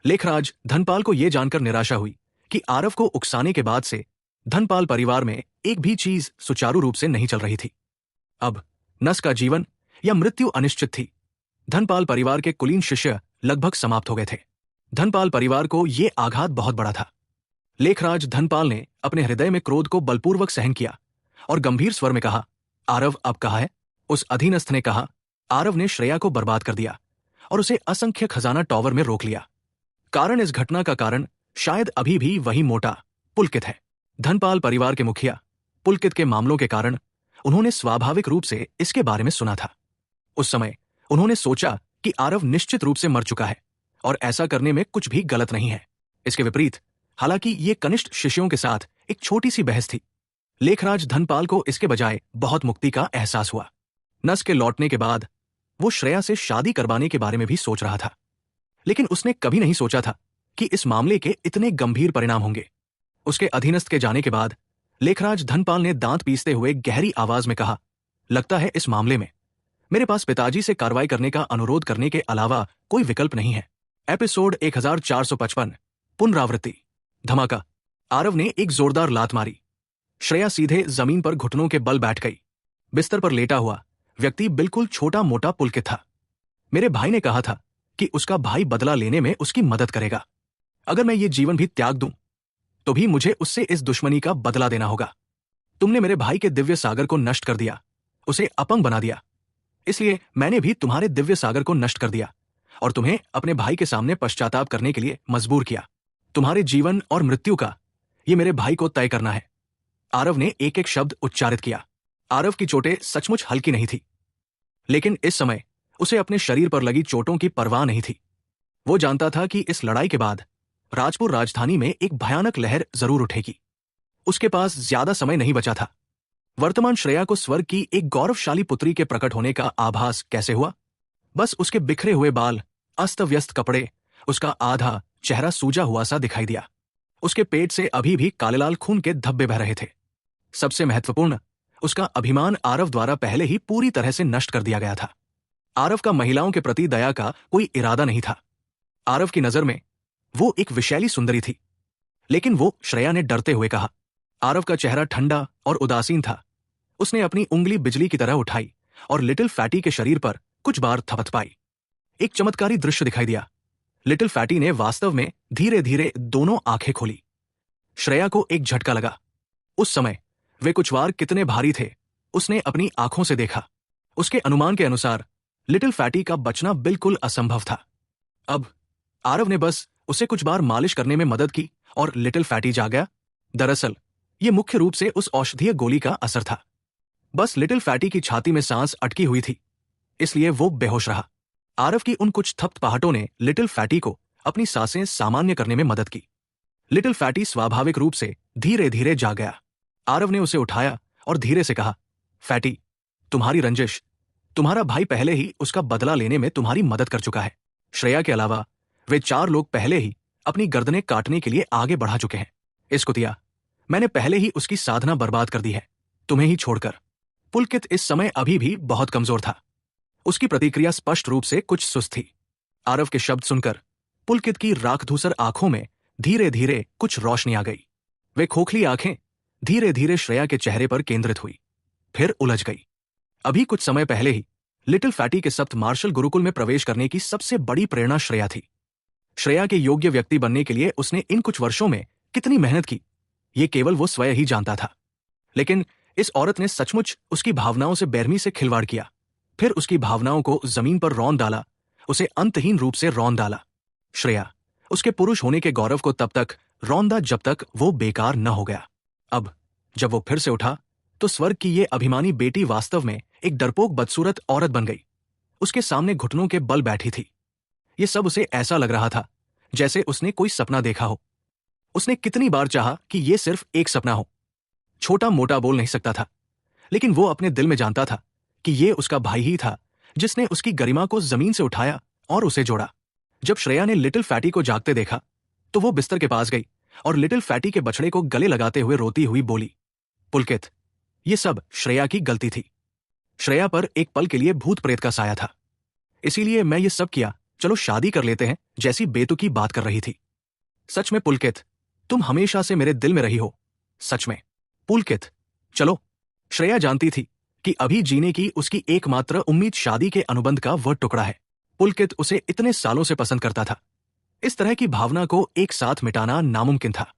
लेखराज धनपाल को यह जानकर निराशा हुई कि आरव को उकसाने के बाद से धनपाल परिवार में एक भी चीज सुचारू रूप से नहीं चल रही थी। अब नस का जीवन या मृत्यु अनिश्चित थी। धनपाल परिवार के कुलीन शिष्य लगभग समाप्त हो गए थे। धनपाल परिवार को यह आघात बहुत बड़ा था। लेखराज धनपाल ने अपने हृदय में क्रोध को बलपूर्वक सहन किया और गंभीर स्वर में कहा, आरव अब कहाँ है? उस अधीनस्थ ने कहा। आरव ने श्रेया को बर्बाद कर दिया और उसे असंख्य खजाना टॉवर में रोक लिया। कारण, इस घटना का कारण शायद अभी भी वही मोटा पुलकित है। धनपाल परिवार के मुखिया पुलकित के मामलों के कारण उन्होंने स्वाभाविक रूप से इसके बारे में सुना था। उस समय उन्होंने सोचा कि आरव निश्चित रूप से मर चुका है और ऐसा करने में कुछ भी गलत नहीं है। इसके विपरीत, हालांकि ये कनिष्ठ शिष्यों के साथ एक छोटी सी बहस थी, लेखराज धनपाल को इसके बजाय बहुत मुक्ति का एहसास हुआ। नस के लौटने के बाद वो श्रेया से शादी करवाने के बारे में भी सोच रहा था, लेकिन उसने कभी नहीं सोचा था कि इस मामले के इतने गंभीर परिणाम होंगे। उसके अधीनस्थ के जाने के बाद लेखराज धनपाल ने दांत पीसते हुए गहरी आवाज में कहा, लगता है इस मामले में मेरे पास पिताजी से कार्रवाई करने का अनुरोध करने के अलावा कोई विकल्प नहीं है। एपिसोड 1455 पुनरावृत्ति। धमाका। आरव ने एक जोरदार लात मारी। श्रेया सीधे जमीन पर घुटनों के बल बैठ गई। बिस्तर पर लेटा हुआ व्यक्ति बिल्कुल छोटा मोटा पुलकित था। मेरे भाई ने कहा था कि उसका भाई बदला लेने में उसकी मदद करेगा। अगर मैं ये जीवन भी त्याग दूं तो भी मुझे उससे इस दुश्मनी का बदला देना होगा। तुमने मेरे भाई के दिव्य सागर को नष्ट कर दिया, उसे अपंग बना दिया, इसलिए मैंने भी तुम्हारे दिव्य सागर को नष्ट कर दिया और तुम्हें अपने भाई के सामने पश्चाताप करने के लिए मजबूर किया। तुम्हारे जीवन और मृत्यु का ये मेरे भाई को तय करना है। आरव ने एक एक शब्द उच्चारित किया। आरव की चोटें सचमुच हल्की नहीं थी, लेकिन इस समय उसे अपने शरीर पर लगी चोटों की परवाह नहीं थी। वो जानता था कि इस लड़ाई के बाद राजपुर राजधानी में एक भयानक लहर जरूर उठेगी। उसके पास ज्यादा समय नहीं बचा था। वर्तमान श्रेया को स्वर्ग की एक गौरवशाली पुत्री के प्रकट होने का आभास कैसे हुआ? बस उसके बिखरे हुए बाल, अस्त व्यस्त कपड़े, उसका आधा चेहरा सूजा हुआ सा दिखाई दिया। उसके पेट से अभी भी कालेलाल खून के धब्बे बह रहे थे। सबसे महत्वपूर्ण, उसका अभिमान आरव द्वारा पहले ही पूरी तरह से नष्ट कर दिया गया था। आरव का महिलाओं के प्रति दया का कोई इरादा नहीं था। आरव की नजर में वो एक विशैली सुंदरी थी। लेकिन वो, श्रेया ने डरते हुए कहा। आरव का चेहरा ठंडा और उदासीन था। उसने अपनी उंगली बिजली की तरह उठाई और लिटिल फैटी के शरीर पर कुछ बार थपथपाई। एक चमत्कारी दृश्य दिखाई दिया। लिटिल फैटी ने वास्तव में धीरे धीरे दोनों आंखें खोली। श्रेया को एक झटका लगा। उस समय वे कुछ वार कितने भारी थे, उसने अपनी आंखों से देखा। उसके अनुमान के अनुसार लिटिल फैटी का बचना बिल्कुल असंभव था। अब आरव ने बस उसे कुछ बार मालिश करने में मदद की और लिटिल फैटी जाग गया। दरअसल यह मुख्य रूप से उस औषधीय गोली का असर था। बस लिटिल फैटी की छाती में सांस अटकी हुई थी, इसलिए वो बेहोश रहा। आरव की उन कुछ थपथपाहटों ने लिटिल फैटी को अपनी सांसें सामान्य करने में मदद की। लिटिल फैटी स्वाभाविक रूप से धीरे धीरे जाग गया। आरव ने उसे उठाया और धीरे से कहा, फैटी, तुम्हारी रंजिश, तुम्हारा भाई पहले ही उसका बदला लेने में तुम्हारी मदद कर चुका है। श्रेया के अलावा वे 4 लोग पहले ही अपनी गर्दनें काटने के लिए आगे बढ़ा चुके हैं। इस कुतिया, मैंने पहले ही उसकी साधना बर्बाद कर दी है, तुम्हें ही छोड़कर। पुलकित इस समय अभी भी बहुत कमजोर था। उसकी प्रतिक्रिया स्पष्ट रूप से कुछ सुस्त थी। आरव के शब्द सुनकर पुलकित की राखधूसर आंखों में धीरे धीरे कुछ रोशनी आ गई। वे खोखली आंखें धीरे धीरे श्रेया के चेहरे पर केंद्रित हुई, फिर उलझ गई। अभी कुछ समय पहले ही लिटिल फैटी के सप्त मार्शल गुरुकुल में प्रवेश करने की सबसे बड़ी प्रेरणा श्रेया थी। श्रेया के योग्य व्यक्ति बनने के लिए उसने इन कुछ वर्षों में कितनी मेहनत की, ये केवल वो स्वयं ही जानता था। लेकिन इस औरत ने सचमुच उसकी भावनाओं से बेरहमी से खिलवाड़ किया, फिर उसकी भावनाओं को जमीन पर रौंद डाला, उसे अंतहीन रूप से रौंद डाला। श्रेया उसके पुरुष होने के गौरव को तब तक रौंदा जब तक वो बेकार न हो गया। अब जब वो फिर से उठा तो स्वर्ग की ये अभिमानी बेटी वास्तव में एक डरपोक बदसूरत औरत बन गई। उसके सामने घुटनों के बल बैठी थी। ये सब उसे ऐसा लग रहा था जैसे उसने कोई सपना देखा हो। उसने कितनी बार चाहा कि ये सिर्फ एक सपना हो। छोटा मोटा बोल नहीं सकता था, लेकिन वो अपने दिल में जानता था कि ये उसका भाई ही था जिसने उसकी गरिमा को जमीन से उठाया और उसे जोड़ा। जब श्रेया ने लिटिल फैटी को जागते देखा तो वो बिस्तर के पास गई और लिटिल फैटी के बछड़े को गले लगाते हुए रोती हुई बोली, पुलकित, ये सब श्रेया की गलती थी। श्रेया पर एक पल के लिए भूत प्रेत का साया था, इसीलिए मैं ये सब किया। चलो शादी कर लेते हैं जैसी बेतुकी बात कर रही थी। सच में पुलकित, तुम हमेशा से मेरे दिल में रही हो, सच में। पुलकित, चलो। श्रेया जानती थी कि अभी जीने की उसकी एकमात्र उम्मीद शादी के अनुबंध का वह टुकड़ा है। पुलकित उसे इतने सालों से पसंद करता था। इस तरह की भावना को एक साथ मिटाना नामुमकिन था।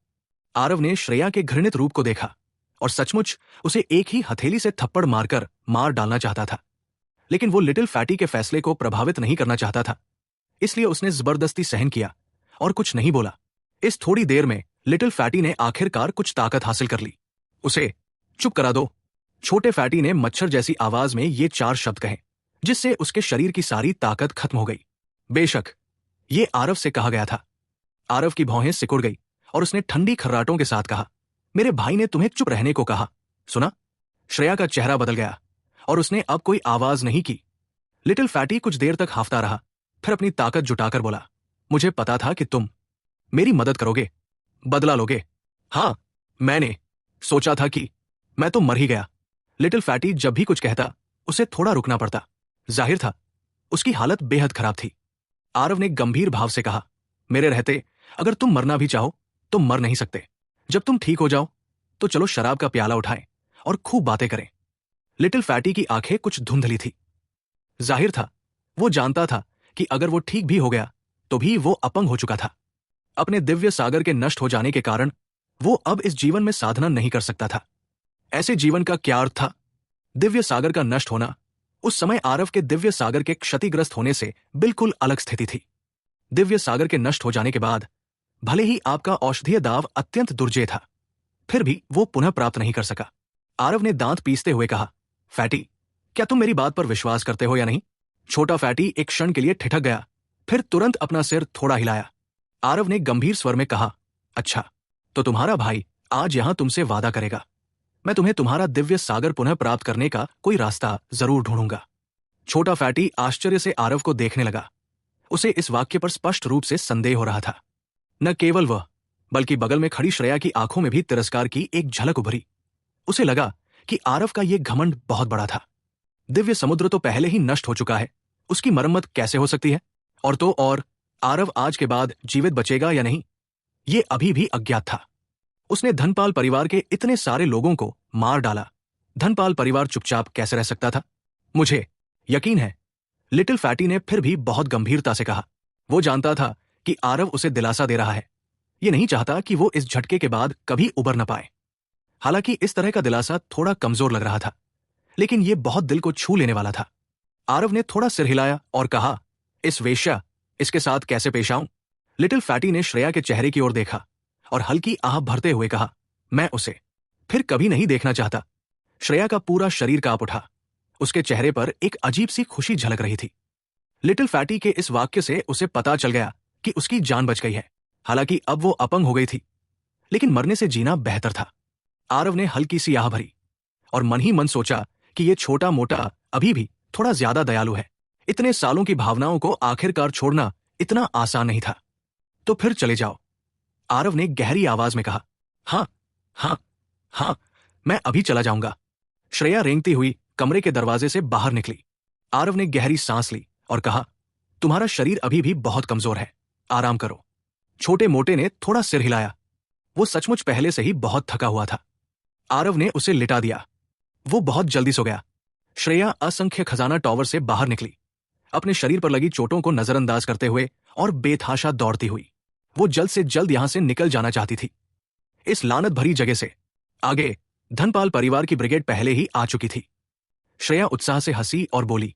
आरव ने श्रेया के घृणित रूप को देखा और सचमुच उसे एक ही हथेली से थप्पड़ मारकर मार डालना चाहता था। लेकिन वो लिटिल फैटी के फैसले को प्रभावित नहीं करना चाहता था, इसलिए उसने जबरदस्ती सहन किया और कुछ नहीं बोला। इस थोड़ी देर में लिटिल फैटी ने आखिरकार कुछ ताकत हासिल कर ली। उसे चुप करा दो। छोटे फैटी ने मच्छर जैसी आवाज में ये 4 शब्द कहे, जिससे उसके शरीर की सारी ताकत खत्म हो गई। बेशक ये आरव से कहा गया था। आरव की भौहें सिकुड़ गई और उसने ठंडी खर्राटों के साथ कहा, मेरे भाई ने तुम्हें चुप रहने को कहा, सुना? श्रेया का चेहरा बदल गया और उसने अब कोई आवाज नहीं की। लिटिल फैटी कुछ देर तक हाफता रहा, फिर अपनी ताकत जुटाकर बोला, मुझे पता था कि तुम मेरी मदद करोगे, बदला लोगे। हाँ, मैंने सोचा था कि मैं तो मर ही गया। लिटिल फैटी जब भी कुछ कहता उसे थोड़ा रुकना पड़ता। जाहिर था उसकी हालत बेहद खराब थी। आरव ने गंभीर भाव से कहा, मेरे रहते अगर तुम मरना भी चाहो तो मर नहीं सकते। जब तुम ठीक हो जाओ तो चलो शराब का प्याला उठाएं और खूब बातें करें। लिटिल फैटी की आंखें कुछ धुंधली थी। जाहिर था वो जानता था कि अगर वो ठीक भी हो गया तो भी वो अपंग हो चुका था। अपने दिव्य सागर के नष्ट हो जाने के कारण वो अब इस जीवन में साधना नहीं कर सकता था। ऐसे जीवन का क्या अर्थ था? दिव्य सागर का नष्ट होना उस समय आरव के दिव्य सागर के क्षतिग्रस्त होने से बिल्कुल अलग स्थिति थी। दिव्य सागर के नष्ट हो जाने के बाद भले ही आपका औषधीय दाव अत्यंत दुर्जय था, फिर भी वो पुनः प्राप्त नहीं कर सका। आरव ने दांत पीसते हुए कहा, फैटी, क्या तुम मेरी बात पर विश्वास करते हो या नहीं? छोटा फैटी एक क्षण के लिए ठिठक गया, फिर तुरंत अपना सिर थोड़ा हिलाया। आरव ने गंभीर स्वर में कहा, अच्छा, तो तुम्हारा भाई आज यहां तुमसे वादा करेगा। मैं तुम्हें तुम्हारा दिव्य सागर पुनः प्राप्त करने का कोई रास्ता जरूर ढूंढूंगा। छोटा फैटी आश्चर्य से आरव को देखने लगा। उसे इस वाक्य पर स्पष्ट रूप से संदेह हो रहा था। न केवल वह, बल्कि बगल में खड़ी श्रेया की आंखों में भी तिरस्कार की एक झलक उभरी। उसे लगा कि आरव का यह घमंड बहुत बड़ा था। दिव्य समुद्र तो पहले ही नष्ट हो चुका है, उसकी मरम्मत कैसे हो सकती है? और तो और आरव आज के बाद जीवित बचेगा या नहीं, ये अभी भी अज्ञात था। उसने धनपाल परिवार के इतने सारे लोगों को मार डाला, धनपाल परिवार चुपचाप कैसे रह सकता था? मुझे यकीन है, लिटिल फैटी ने फिर भी बहुत गंभीरता से कहा। वो जानता था कि आरव उसे दिलासा दे रहा है। ये नहीं चाहता कि वो इस झटके के बाद कभी उबर न पाए। हालांकि इस तरह का दिलासा थोड़ा कमजोर लग रहा था, लेकिन ये बहुत दिल को छू लेने वाला था। आरव ने थोड़ा सिर हिलाया और कहा, इस वेश्या, इसके साथ कैसे पेश आऊं? लिटिल फैटी ने श्रेया के चेहरे की ओर देखा और हल्की आह भरते हुए कहा, मैं उसे फिर कभी नहीं देखना चाहता। श्रेया का पूरा शरीर कांप उठा। उसके चेहरे पर एक अजीब सी खुशी झलक रही थी। लिटिल फैटी के इस वाक्य से उसे पता चल गया कि उसकी जान बच गई है। हालांकि अब वो अपंग हो गई थी, लेकिन मरने से जीना बेहतर था। आरव ने हल्की सी आह भरी और मन ही मन सोचा कि ये छोटा मोटा अभी भी थोड़ा ज्यादा दयालु है। इतने सालों की भावनाओं को आखिरकार छोड़ना इतना आसान नहीं था। तो फिर चले जाओ, आरव ने गहरी आवाज में कहा। हाँ हाँ हाँ, मैं अभी चला जाऊंगा। श्रेया रेंगती हुई कमरे के दरवाजे से बाहर निकली। आरव ने गहरी सांस ली और कहा, तुम्हारा शरीर अभी भी बहुत कमजोर है, आराम करो। छोटे मोटे ने थोड़ा सिर हिलाया। वो सचमुच पहले से ही बहुत थका हुआ था। आरव ने उसे लिटा दिया। वो बहुत जल्दी सो गया। श्रेया असंख्य खजाना टॉवर से बाहर निकली, अपने शरीर पर लगी चोटों को नजरअंदाज करते हुए और बेतहाशा दौड़ती हुई। वो जल्द से जल्द यहां से निकल जाना चाहती थी, इस लानत भरी जगह से। आगे धनपाल परिवार की ब्रिगेड पहले ही आ चुकी थी। श्रेया उत्साह से हंसी और बोली,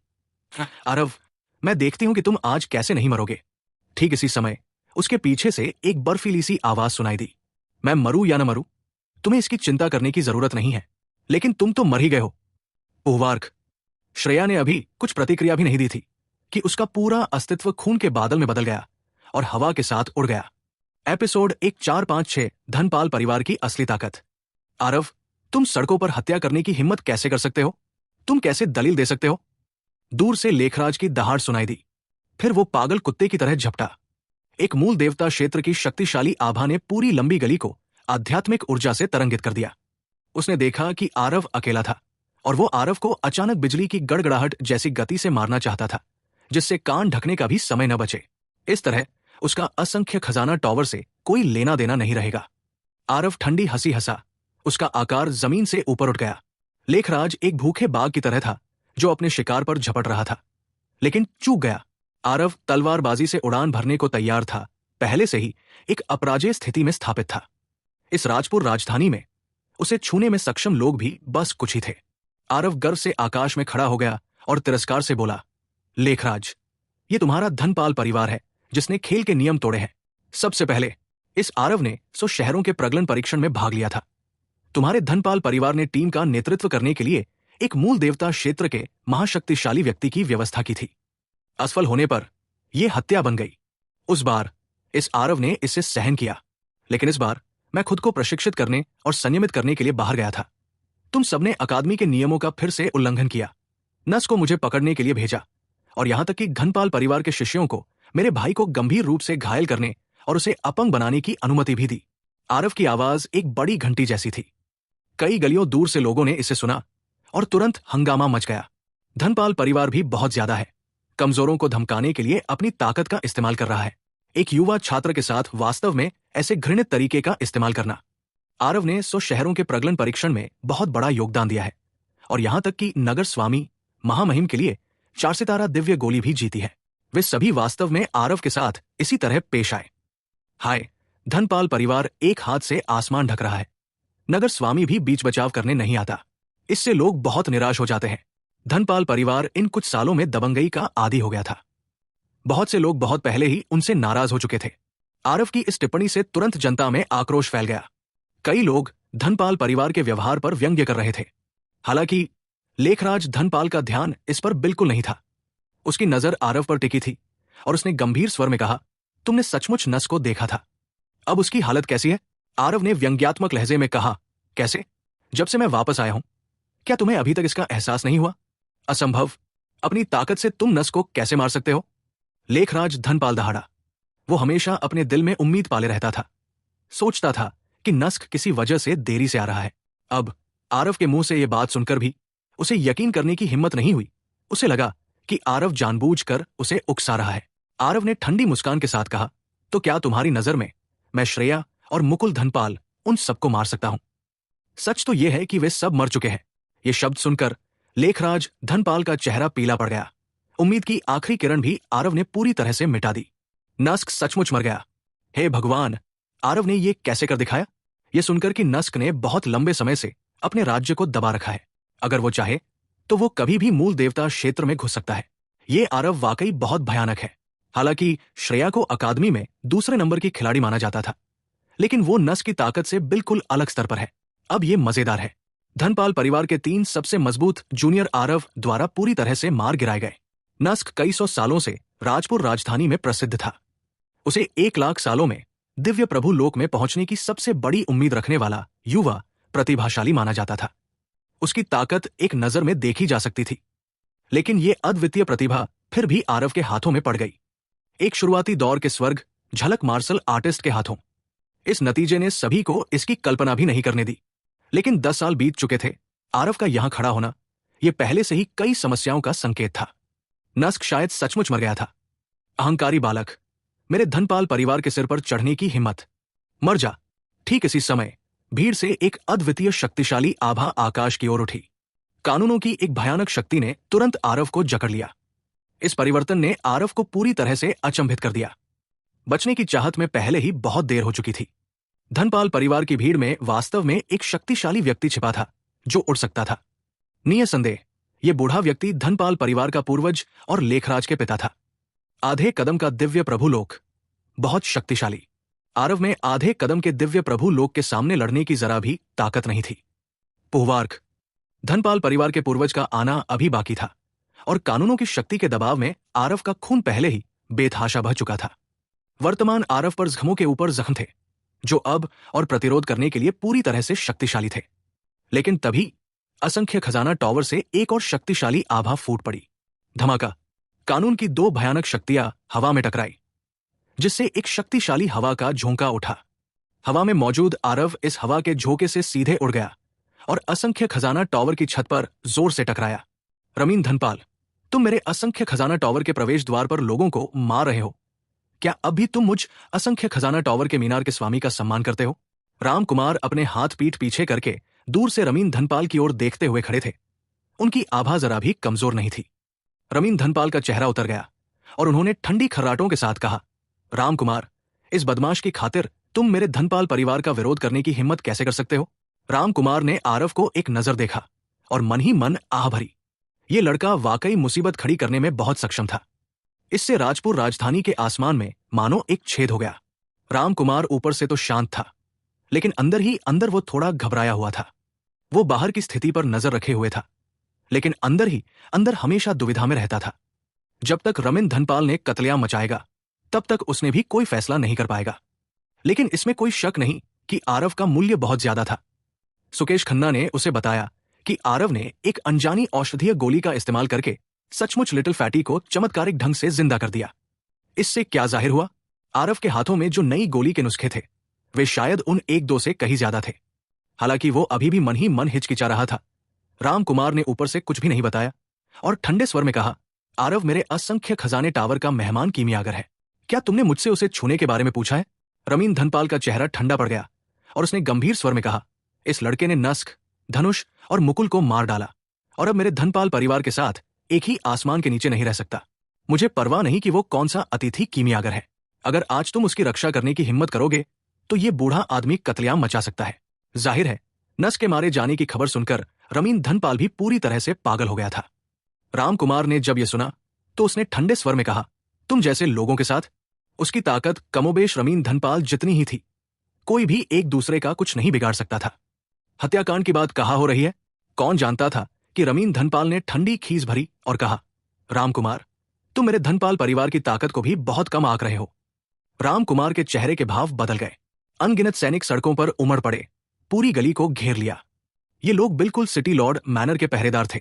आरव, मैं देखती हूं कि तुम आज कैसे नहीं मरोगे। ठीक इसी समय उसके पीछे से एक बर्फीली सी आवाज सुनाई दी, मैं मरूं या न मरूं, तुम्हें इसकी चिंता करने की जरूरत नहीं है, लेकिन तुम तो मर ही गए हो। उहवार्क। श्रेया ने अभी कुछ प्रतिक्रिया भी नहीं दी थी कि उसका पूरा अस्तित्व खून के बादल में बदल गया और हवा के साथ उड़ गया। एपिसोड 1456, धनपाल परिवार की असली ताकत। आरव, तुम सड़कों पर हत्या करने की हिम्मत कैसे कर सकते हो? तुम कैसे दलील दे सकते हो? दूर से लेखराज की दहाड़ सुनाई दी। फिर वो पागल कुत्ते की तरह झपटा। एक मूल देवता क्षेत्र की शक्तिशाली आभा ने पूरी लंबी गली को आध्यात्मिक ऊर्जा से तरंगित कर दिया। उसने देखा कि आरव अकेला था और वो आरव को अचानक बिजली की गड़गड़ाहट जैसी गति से मारना चाहता था, जिससे कान ढकने का भी समय न बचे। इस तरह उसका असंख्य खजाना टॉवर से कोई लेना देना नहीं रहेगा। आरव ठंडी हंसी हंसा। उसका आकार जमीन से ऊपर उठ गया। लेखराज एक भूखे बाघ की तरह था जो अपने शिकार पर झपट रहा था, लेकिन चूक गया। आरव तलवारबाजी से उड़ान भरने को तैयार था, पहले से ही एक अपराजेय स्थिति में स्थापित था। इस राजपुर राजधानी में उसे छूने में सक्षम लोग भी बस कुछ ही थे। आरव गर्व से आकाश में खड़ा हो गया और तिरस्कार से बोला, लेखराज, ये तुम्हारा धनपाल परिवार है जिसने खेल के नियम तोड़े हैं। सबसे पहले इस आरव ने 100 शहरों के प्रगलन परीक्षण में भाग लिया था। तुम्हारे धनपाल परिवार ने टीम का नेतृत्व करने के लिए एक मूल देवता क्षेत्र के महाशक्तिशाली व्यक्ति की व्यवस्था की थी। असफल होने पर यह हत्या बन गई। उस बार इस आरव ने इसे सहन किया, लेकिन इस बार मैं खुद को प्रशिक्षित करने और संयमित करने के लिए बाहर गया था। तुम सबने अकादमी के नियमों का फिर से उल्लंघन किया, नस को मुझे पकड़ने के लिए भेजा और यहां तक कि धनपाल परिवार के शिष्यों को मेरे भाई को गंभीर रूप से घायल करने और उसे अपंग बनाने की अनुमति भी दी। आरव की आवाज एक बड़ी घंटी जैसी थी। कई गलियों दूर से लोगों ने इसे सुना और तुरंत हंगामा मच गया। धनपाल परिवार भी बहुत ज्यादा है, कमजोरों को धमकाने के लिए अपनी ताकत का इस्तेमाल कर रहा है। एक युवा छात्र के साथ वास्तव में ऐसे घृणित तरीके का इस्तेमाल करना। आरव ने 100 शहरों के प्रगलन परीक्षण में बहुत बड़ा योगदान दिया है और यहां तक कि नगर स्वामी महामहिम के लिए 4 सितारा दिव्य गोली भी जीती है। वे सभी वास्तव में आरव के साथ इसी तरह पेश आए। हाय, धनपाल परिवार एक हाथ से आसमान ढक रहा है। नगर स्वामी भी बीच बचाव करने नहीं आता। इससे लोग बहुत निराश हो जाते हैं। धनपाल परिवार इन कुछ सालों में दबंगई का आदी हो गया था। बहुत से लोग बहुत पहले ही उनसे नाराज हो चुके थे। आरव की इस टिप्पणी से तुरंत जनता में आक्रोश फैल गया। कई लोग धनपाल परिवार के व्यवहार पर व्यंग्य कर रहे थे। हालांकि लेखराज धनपाल का ध्यान इस पर बिल्कुल नहीं था। उसकी नजर आरव पर टिकी थी और उसने गंभीर स्वर में कहा, तुमने सचमुच नस को देखा था। अब उसकी हालत कैसी है? आरव ने व्यंग्यात्मक लहजे में कहा, कैसे? जब से मैं वापस आया हूं। क्या तुम्हें अभी तक इसका एहसास नहीं हुआ? असंभव। अपनी ताकत से तुम नस को कैसे मार सकते हो? लेखराज धनपाल दहाड़ा। वो हमेशा अपने दिल में उम्मीद पाले रहता था। सोचता था कि नस्क किसी वजह से देरी से आ रहा है। अब आरव के मुंह से यह बात सुनकर भी उसे यकीन करने की हिम्मत नहीं हुई। उसे लगा कि आरव जानबूझकर उसे उकसा रहा है। आरव ने ठंडी मुस्कान के साथ कहा, तो क्या तुम्हारी नजर में मैं श्रेया और मुकुल धनपाल उन सबको मार सकता हूं? सच तो यह है कि वे सब मर चुके हैं। ये शब्द सुनकर लेखराज धनपाल का चेहरा पीला पड़ गया। उम्मीद की आखिरी किरण भी आरव ने पूरी तरह से मिटा दी। नस्क सचमुच मर गया। हे भगवान, आरव ने यह कैसे कर दिखाया? यह सुनकर कि नस्क ने बहुत लंबे समय से अपने राज्य को दबा रखा है। अगर वो चाहे तो वो कभी भी मूल देवता क्षेत्र में घुस सकता है। ये आरव वाकई बहुत भयानक है। हालांकि श्रेया को अकादमी में दूसरे नंबर की खिलाड़ी माना जाता था, लेकिन वो नस्क की ताकत से बिल्कुल अलग स्तर पर है। अब ये मजेदार है। धनपाल परिवार के 3 सबसे मजबूत जूनियर आरव द्वारा पूरी तरह से मार गिराए गए। नस्क कई सौ सालों से राजपुर राजधानी में प्रसिद्ध था। उसे 1 लाख सालों में दिव्य प्रभु लोक में पहुंचने की सबसे बड़ी उम्मीद रखने वाला युवा प्रतिभाशाली माना जाता था। उसकी ताकत एक नजर में देखी जा सकती थी, लेकिन ये अद्वितीय प्रतिभा फिर भी आरव के हाथों में पड़ गई। एक शुरुआती दौर के स्वर्ग झलक मार्शल आर्टिस्ट के हाथों। इस नतीजे ने सभी को इसकी कल्पना भी नहीं करने दी। लेकिन 10 साल बीत चुके थे। आरव का यहां खड़ा होना यह पहले से ही कई समस्याओं का संकेत था। नस्क शायद सचमुच मर गया था। अहंकारी बालक, मेरे धनपाल परिवार के सिर पर चढ़ने की हिम्मत, मर जा। ठीक इसी समय भीड़ से एक अद्वितीय शक्तिशाली आभा आकाश की ओर उठी। कानूनों की एक भयानक शक्ति ने तुरंत आरव को जकड़ लिया। इस परिवर्तन ने आरव को पूरी तरह से अचंभित कर दिया। बचने की चाहत में पहले ही बहुत देर हो चुकी थी। धनपाल परिवार की भीड़ में वास्तव में एक शक्तिशाली व्यक्ति छिपा था जो उड़ सकता था। निसंदेह यह बूढ़ा व्यक्ति धनपाल परिवार का पूर्वज और लेखराज के पिता था। आधे कदम का दिव्य प्रभु लोक, बहुत शक्तिशाली। आरव में आधे कदम के दिव्य प्रभु लोक के सामने लड़ने की जरा भी ताकत नहीं थी। पुहवार्क, धनपाल परिवार के पूर्वज का आना अभी बाकी था और कानूनों की शक्ति के दबाव में आरव का खून पहले ही बेतहाशा बह चुका था। वर्तमान आरव पर जख्मों के ऊपर जख्म थे जो अब और प्रतिरोध करने के लिए पूरी तरह से शक्तिशाली थे। लेकिन तभी असंख्य खजाना टॉवर से एक और शक्तिशाली आभा फूट पड़ी। धमाका, कानून की 2 भयानक शक्तियां हवा में टकराई, जिससे एक शक्तिशाली हवा का झोंका उठा। हवा में मौजूद आरव इस हवा के झोंके से सीधे उड़ गया और असंख्य खजाना टॉवर की छत पर जोर से टकराया। रमीन धनपाल, तुम मेरे असंख्य खजाना टॉवर के प्रवेश द्वार पर लोगों को मार रहे हो। क्या अब भी तुम मुझ असंख्य खजाना टॉवर के मीनार के स्वामी का सम्मान करते हो? राम कुमार अपने हाथ पीठ पीछे करके दूर से रमीन धनपाल की ओर देखते हुए खड़े थे। उनकी आभा जरा भी कमजोर नहीं थी। रमीन धनपाल का चेहरा उतर गया और उन्होंने ठंडी खर्राटों के साथ कहा, राम कुमार, इस बदमाश की खातिर तुम मेरे धनपाल परिवार का विरोध करने की हिम्मत कैसे कर सकते हो? राम कुमार ने आरव को एक नजर देखा और मन ही मन आह भरी। ये लड़का वाकई मुसीबत खड़ी करने में बहुत सक्षम था। इससे राजपुर राजधानी के आसमान में मानो एक छेद हो गया। राम कुमार ऊपर से तो शांत था, लेकिन अंदर ही अंदर वो थोड़ा घबराया हुआ था। वो बाहर की स्थिति पर नजर रखे हुए था, लेकिन अंदर ही अंदर हमेशा दुविधा में रहता था। जब तक रमीन धनपाल ने कत्लेआम मचाएगा तब तक उसने भी कोई फैसला नहीं कर पाएगा। लेकिन इसमें कोई शक नहीं कि आरव का मूल्य बहुत ज्यादा था। सुकेश खन्ना ने उसे बताया कि आरव ने एक अनजानी औषधीय गोली का इस्तेमाल करके सचमुच लिटिल फैटी को चमत्कारिक ढंग से जिंदा कर दिया। इससे क्या जाहिर हुआ? आरव के हाथों में जो नई गोली के नुस्खे थे वे शायद उन 1-2 से कहीं ज्यादा थे। हालांकि वो अभी भी मन ही मन हिचकिचा रहा था। राम कुमार ने ऊपर से कुछ भी नहीं बताया और ठंडे स्वर में कहा, आरव मेरे असंख्य खजाने टावर का मेहमान कीमियागर है। क्या तुमने मुझसे उसे छूने के बारे में पूछा है? रमीन धनपाल का चेहरा ठंडा पड़ गया और उसने गंभीर स्वर में कहा, इस लड़के ने नस्क, धनुष और मुकुल को मार डाला और अब मेरे धनपाल परिवार के साथ एक ही आसमान के नीचे नहीं रह सकता। मुझे परवाह नहीं कि वो कौन सा अतिथि कीमियागर है। अगर आज तुम उसकी रक्षा करने की हिम्मत करोगे तो ये बूढ़ा आदमी कत्लेआम मचा सकता है। जाहिर है नस्क के मारे जाने की खबर सुनकर रमीन धनपाल भी पूरी तरह से पागल हो गया था। राम कुमार ने जब यह सुना तो उसने ठंडे स्वर में कहा, तुम जैसे लोगों के साथ? उसकी ताकत कमोबेश रमीन धनपाल जितनी ही थी। कोई भी एक दूसरे का कुछ नहीं बिगाड़ सकता था। हत्याकांड की बात कहाँ हो रही है? कौन जानता था कि रमीन धनपाल ने ठंडी खीस भरी और कहा, राम कुमार, तुम मेरे धनपाल परिवार की ताकत को भी बहुत कम आंक रहे हो। राम कुमार के चेहरे के भाव बदल गए। अनगिनत सैनिक सड़कों पर उमड़ पड़े, पूरी गली को घेर लिया। ये लोग बिल्कुल सिटी लॉर्ड मैनर के पहरेदार थे।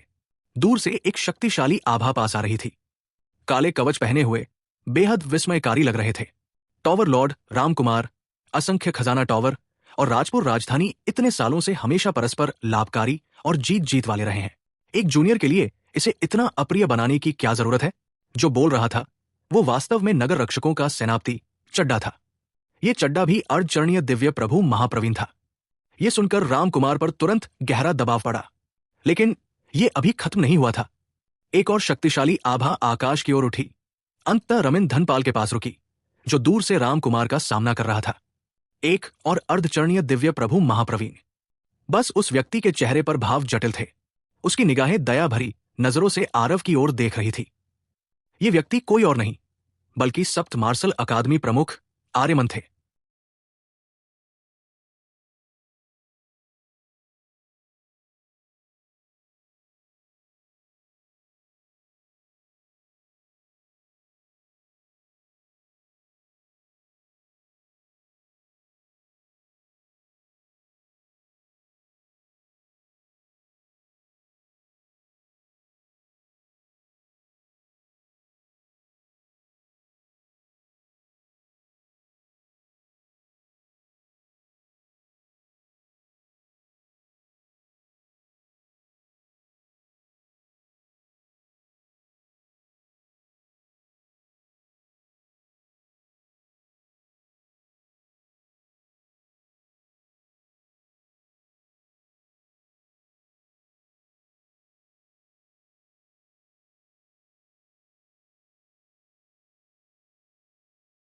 दूर से एक शक्तिशाली आभा पास आ रही थी। काले कवच पहने हुए बेहद विस्मयकारी लग रहे थे। टॉवर लॉर्ड रामकुमार, असंख्य खजाना टॉवर और राजपुर राजधानी इतने सालों से हमेशा परस्पर लाभकारी और जीत जीत वाले रहे हैं। एक जूनियर के लिए इसे इतना अप्रिय बनाने की क्या जरूरत है? जो बोल रहा था वो वास्तव में नगर रक्षकों का सेनापति चड्डा था। ये चड्डा भी अर्धचरणीय दिव्य प्रभु महाप्रवीण था। ये सुनकर रामकुमार पर तुरंत गहरा दबाव पड़ा, लेकिन ये अभी खत्म नहीं हुआ था। एक और शक्तिशाली आभा आकाश की ओर उठी, अंततः रमिन धनपाल के पास रुकी, जो दूर से रामकुमार का सामना कर रहा था। एक और अर्धचरणीय दिव्य प्रभु महाप्रवीण। बस उस व्यक्ति के चेहरे पर भाव जटिल थे। उसकी निगाहें दया भरी नजरों से आरव की ओर देख रही थी। ये व्यक्ति कोई और नहीं बल्कि सप्त मार्शल अकादमी प्रमुख आर्यमन थे।